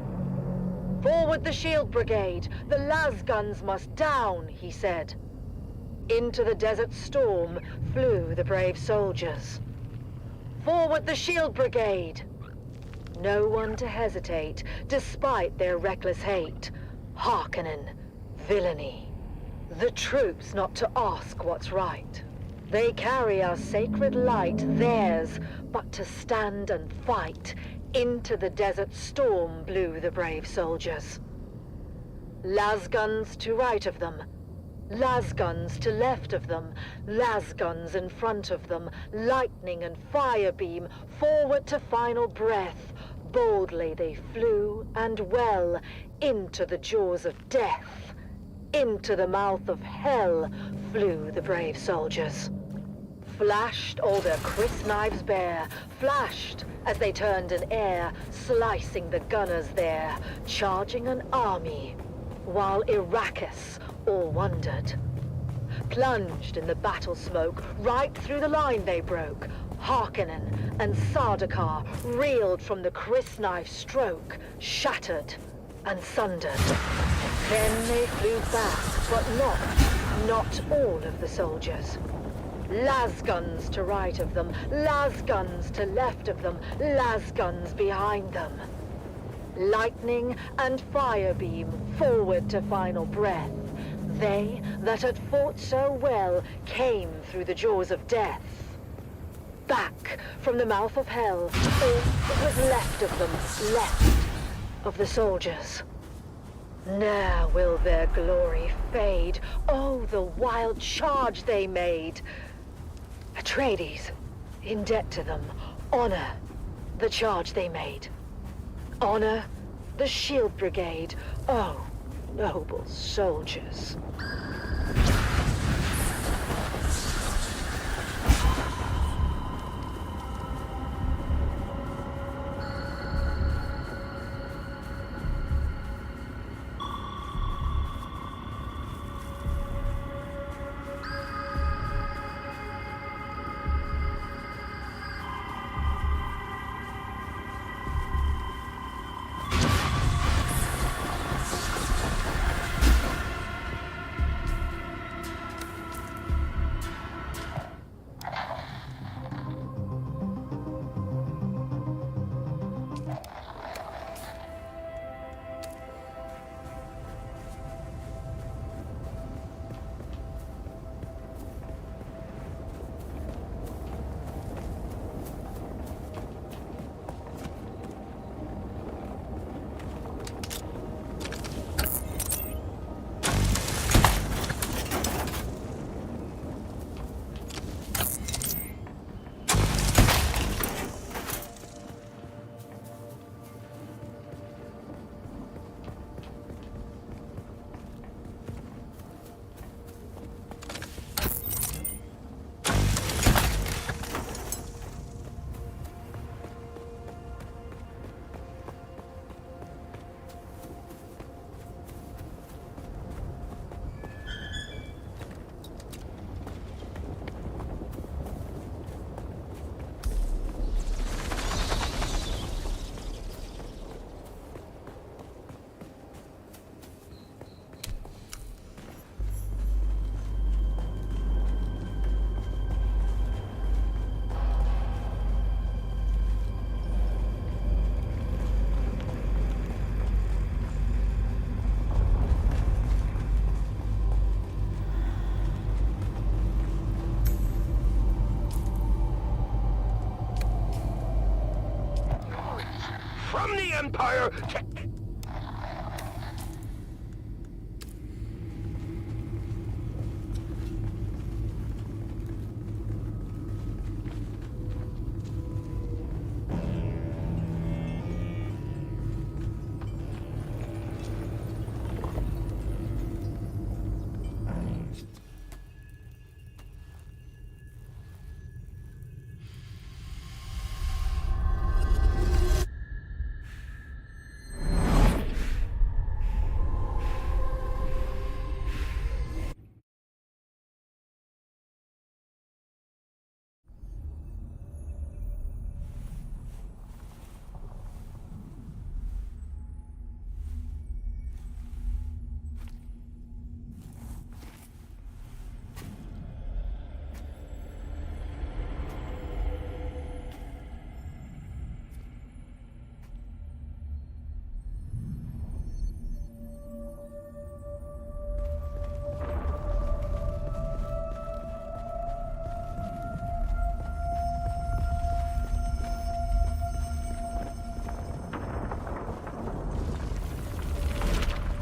Forward the shield brigade! The lasguns must down, he said. Into the desert storm flew the brave soldiers. Forward the shield brigade! No one to hesitate, despite their reckless hate. Harkonnen, villainy. The troops not to ask what's right. They carry our sacred light, theirs, but to stand and fight. Into the desert storm blew the brave soldiers. Lasguns to right of them, lasguns to left of them, lasguns in front of them, lightning and fire beam, forward to final breath. Boldly they flew, and well, into the jaws of death. Into the mouth of hell flew the brave soldiers. Flashed all their crisp knives bare, flashed as they turned in air, slicing the gunners there, charging an army, while Arrakis all wondered. Plunged in the battle smoke, right through the line they broke. Harkonnen and Sardaukar reeled from the crysknife stroke, shattered and sundered. Then they flew back, but not all of the soldiers. Lasguns to right of them, lasguns to left of them, lasguns behind them. lightning and fire beam forward to final breath. They that had fought so well came through the jaws of death. Back from the mouth of hell, all that was left of them, left of the soldiers. Ne'er will their glory fade. Oh, the wild charge they made. Atreides, in debt to them, honor the charge they made. Honor the Shield Brigade. Oh, noble soldiers. From the Empire to...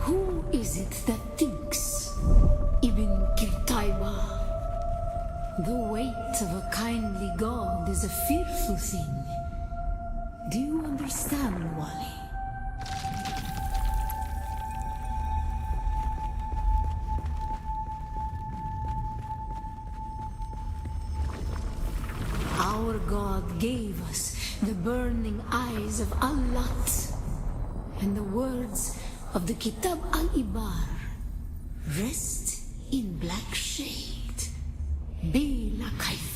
Who is it that thinks, Ibn Kirtaiba? The weight of a kindly god is a fearful thing. Do you understand, Wally? Our God gave us the burning eyes of Allat and the words of the Kitab al-Ibar. Rest in black shade. Bila Kaif.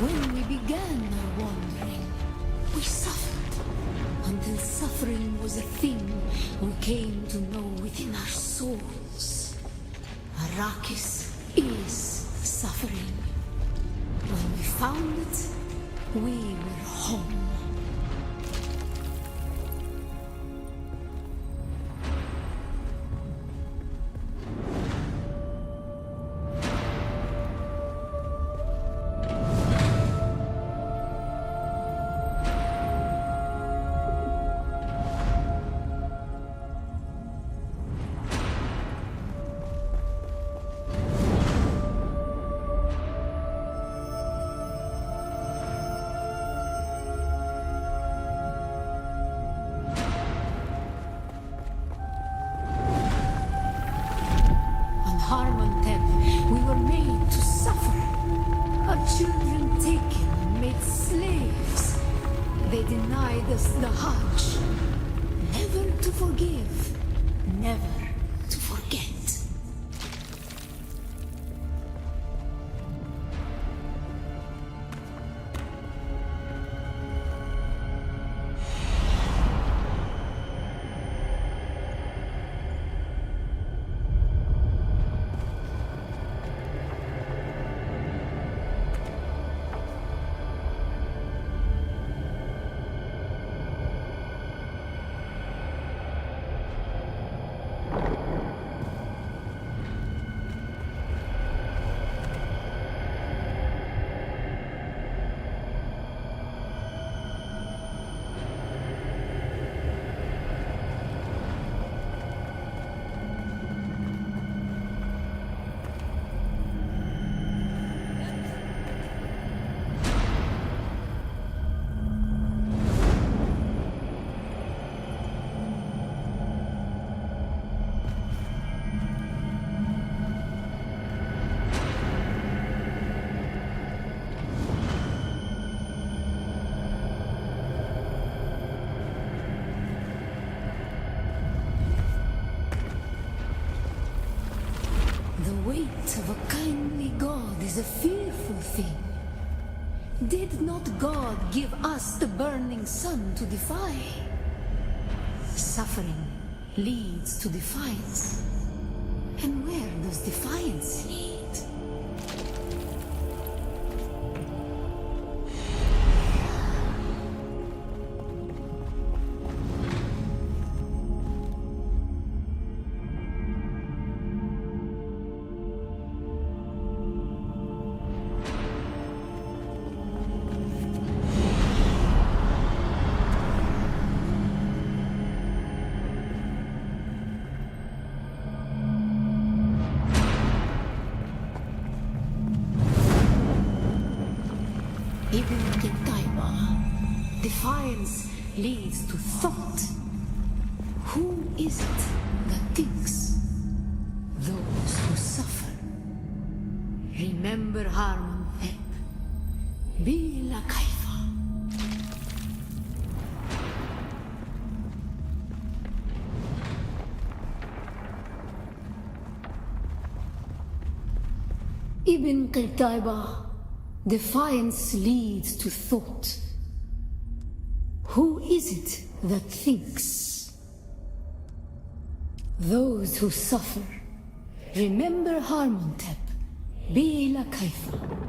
When we began our wandering, we suffered. Until suffering was a thing we came to know within our souls. Arrakis is suffering. When we found it, we were home. We were made to suffer. Our children taken and made slaves. They denied us the Hajj. Never to forgive, never to forget. The weight of a kindly God is a fearful thing. Did not God give us the burning sun to defy? Suffering leads to defiance. And where does defiance lead? Ibn Qutayba. Defiance leads to thought. Who is it that thinks? Those who suffer. Remember Harmon Pep. Bila Kaifa. Ibn Qutayba. Defiance leads to thought. Who is it that thinks? Those who suffer. Remember Harmontep. Bila Kaifa.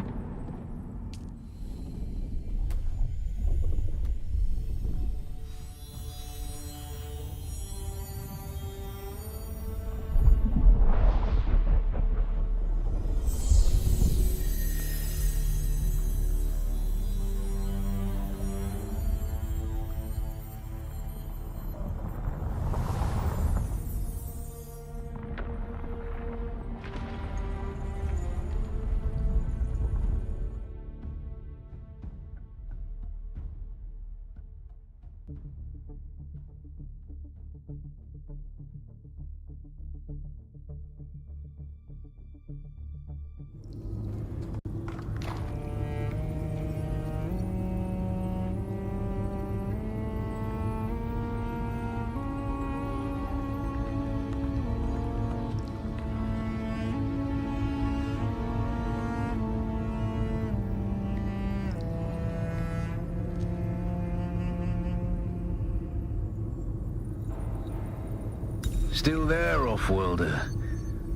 Still there, off-worlder?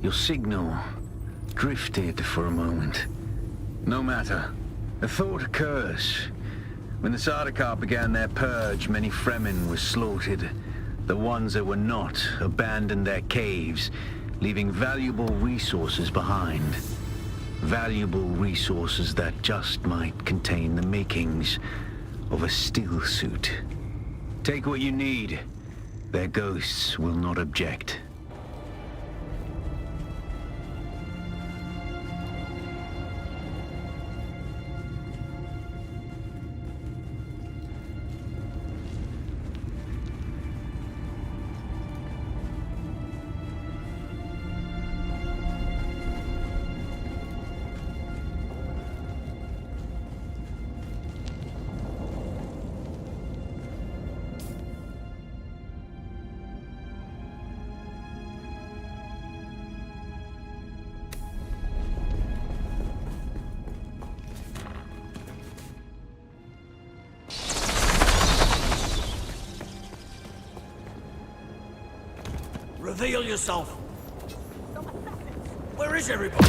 Your signal drifted for a moment. No matter. A thought occurs. When the Sardaukar began their purge, many Fremen were slaughtered. The ones that were not abandoned their caves, leaving valuable resources behind. Valuable resources that just might contain the makings of a still suit. Take what you need. Their ghosts will not object. Reveal yourself. Where is everybody?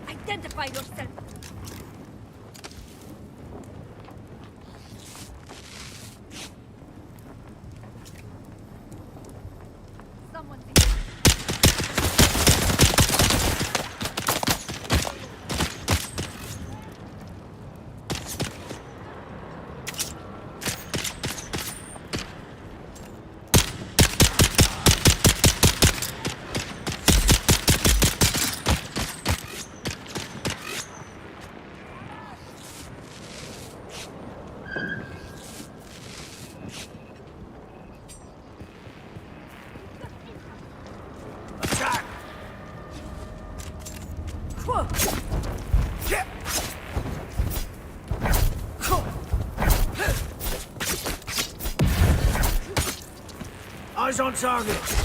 Identify yourself. Someone's Eyes on target.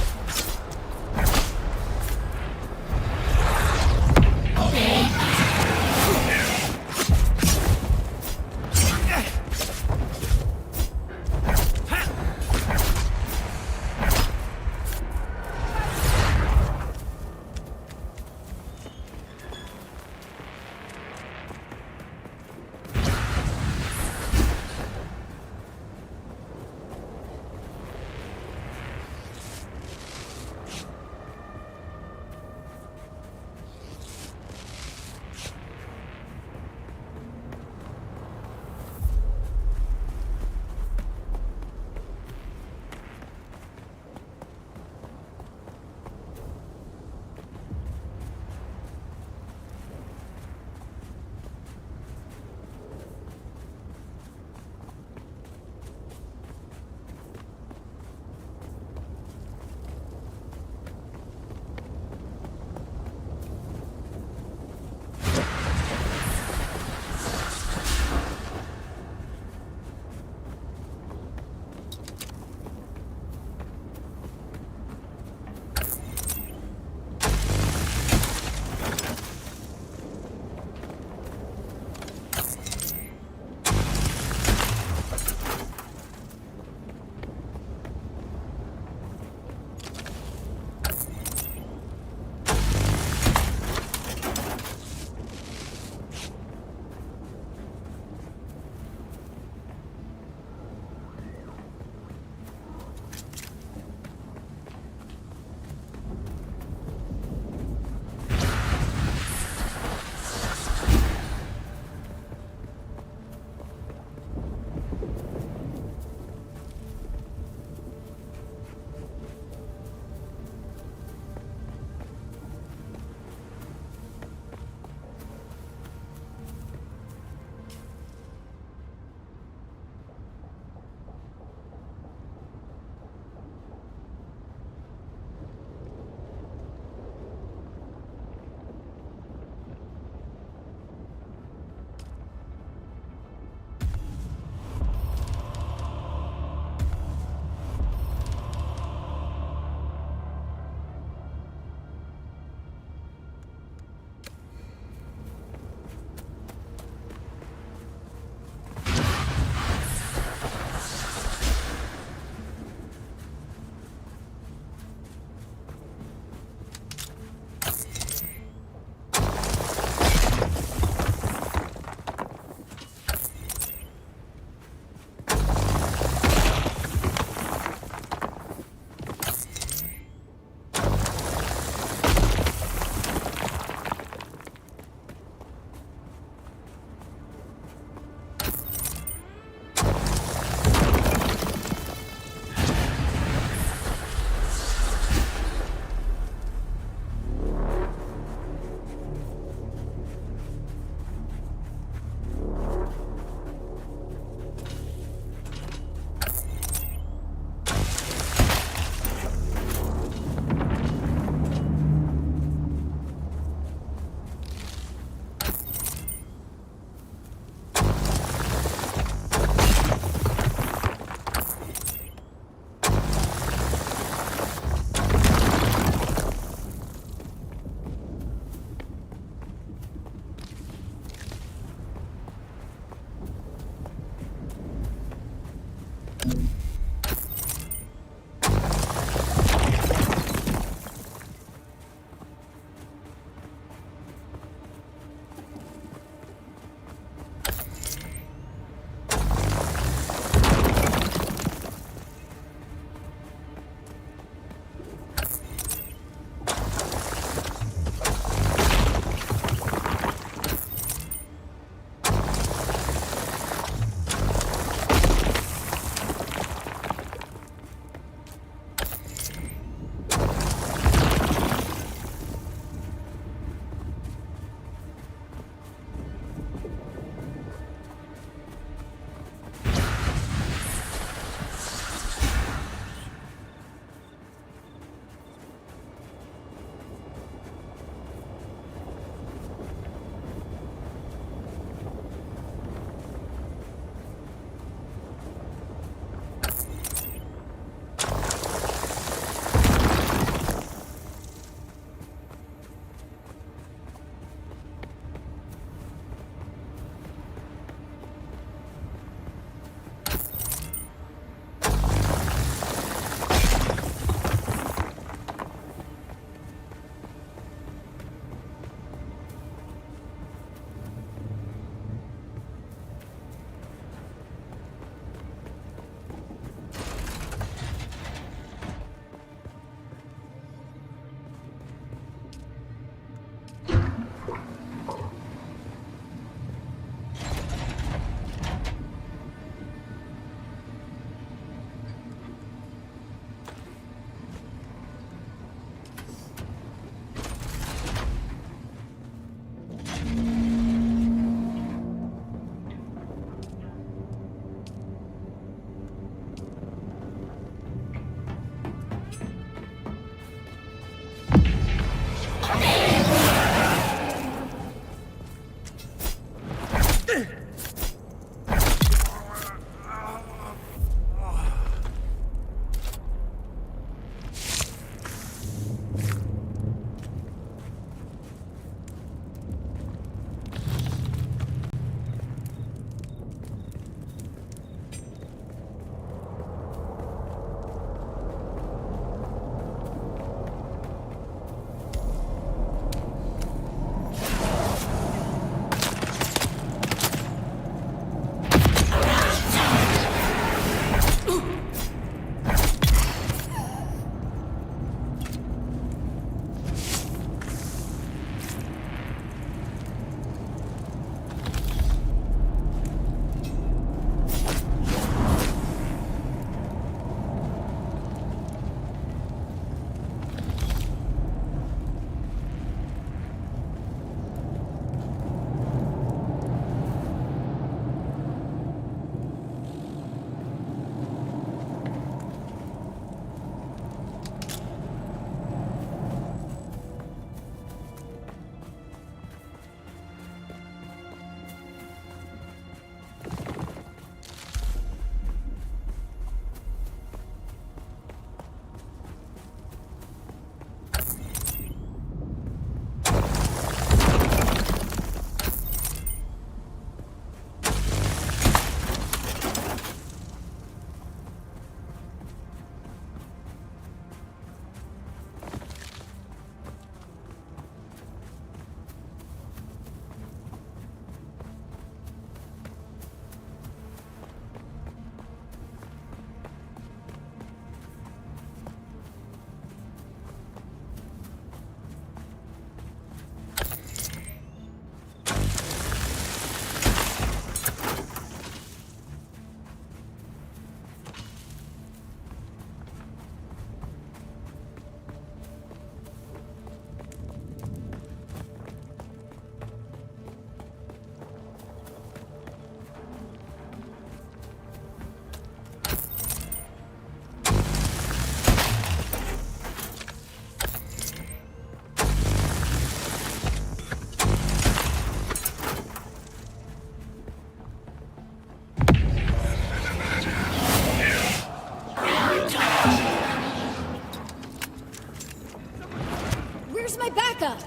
Where's my backup?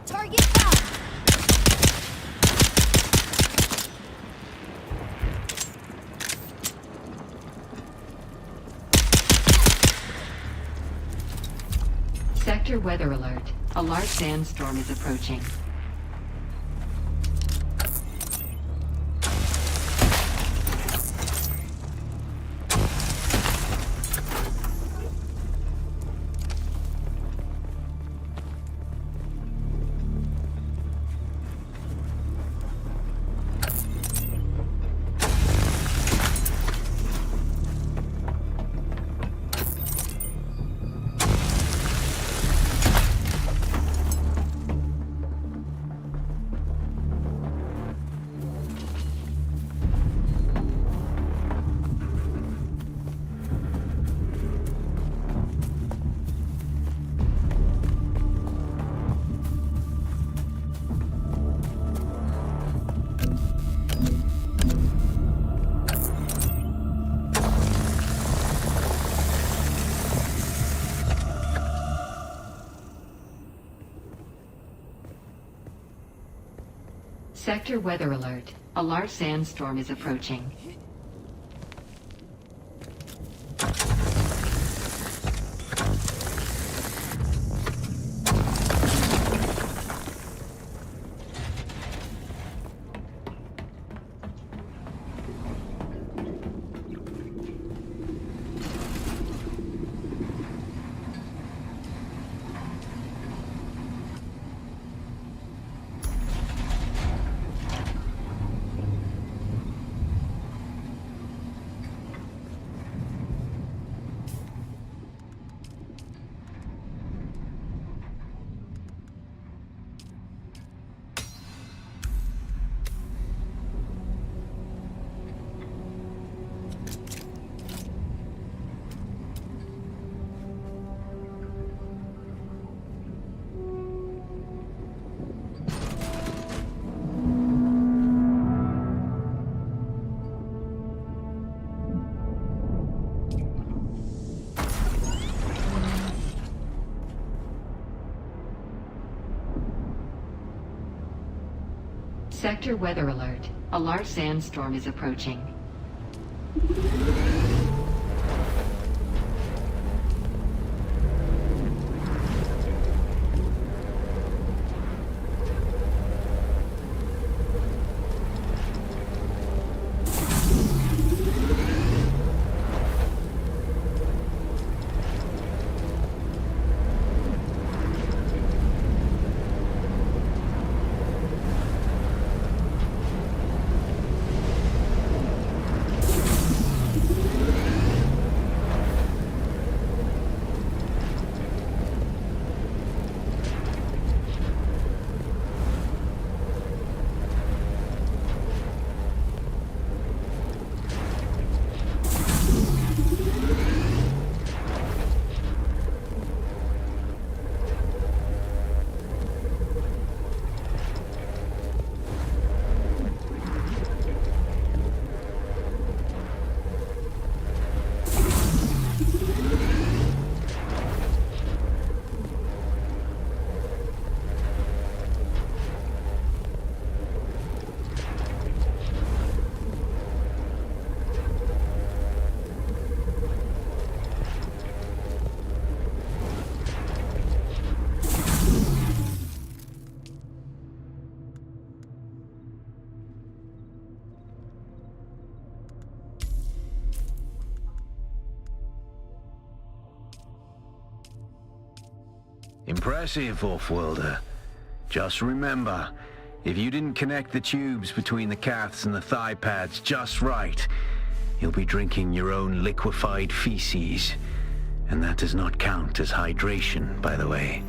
Target found. Sector weather alert. A large sandstorm is approaching. Sector weather alert. A large sandstorm is approaching. Sector weather alert. A large sandstorm is approaching. Impressive, Offworlder. Just remember, if you didn't connect the tubes between the caths and the thigh pads just right, you'll be drinking your own liquefied feces. And that does not count as hydration, by the way.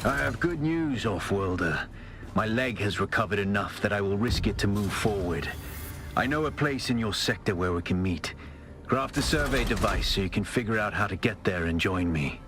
I have good news, Offworlder. My leg has recovered enough that I will risk it to move forward. I know a place in your sector where we can meet. Craft a survey device so you can figure out how to get there and join me.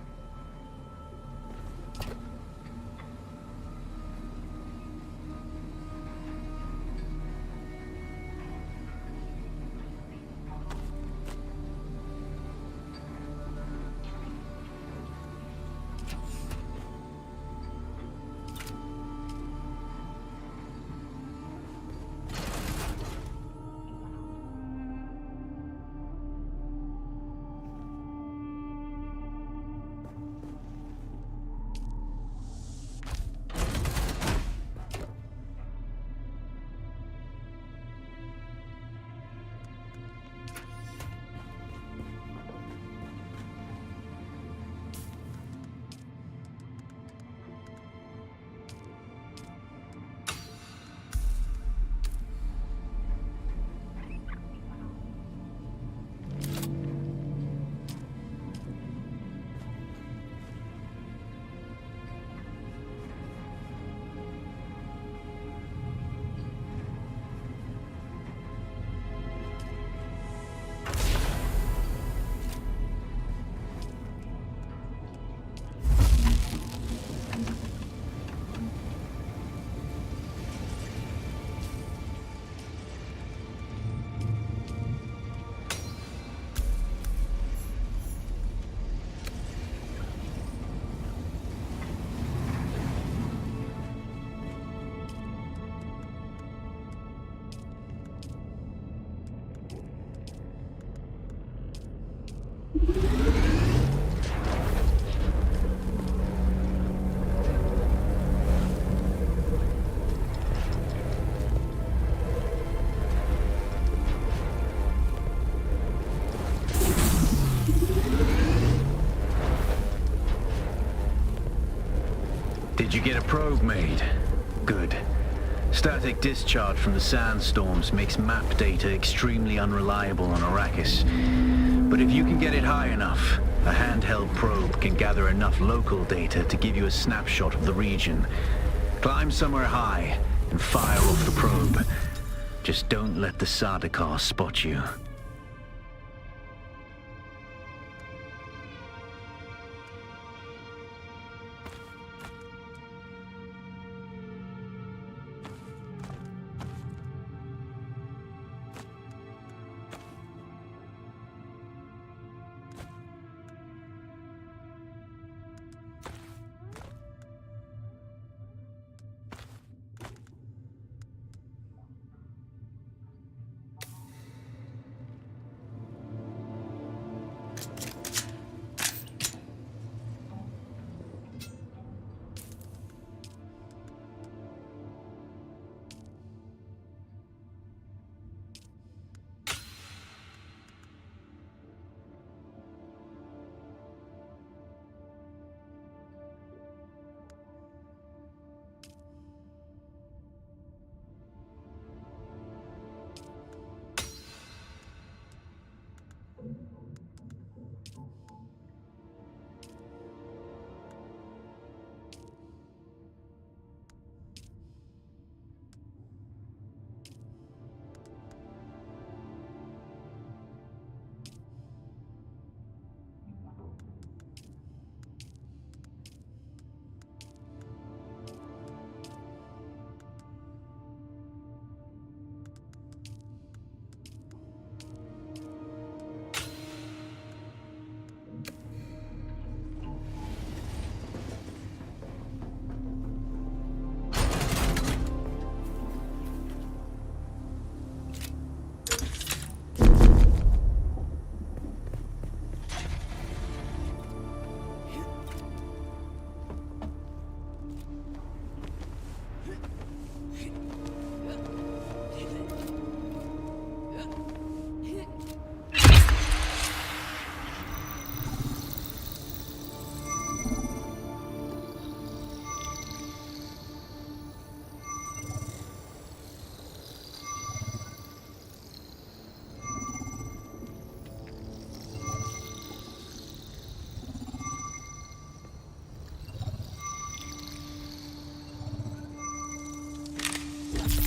Did you get a probe made? Good. Static discharge from the sandstorms makes map data extremely unreliable on Arrakis. But if you can get it high enough, a handheld probe can gather enough local data to give you a snapshot of the region. Climb somewhere high and fire off the probe. Just don't let the Sardaukar spot you.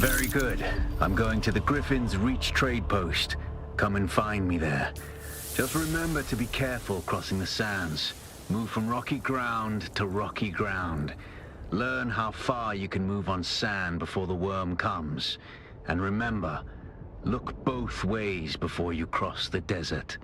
Very good. I'm going to the Griffin's Reach trade post. Come and find me there. Just remember to be careful crossing the sands. Move from rocky ground to rocky ground. Learn how far you can move on sand before the worm comes. And remember, look both ways before you cross the desert.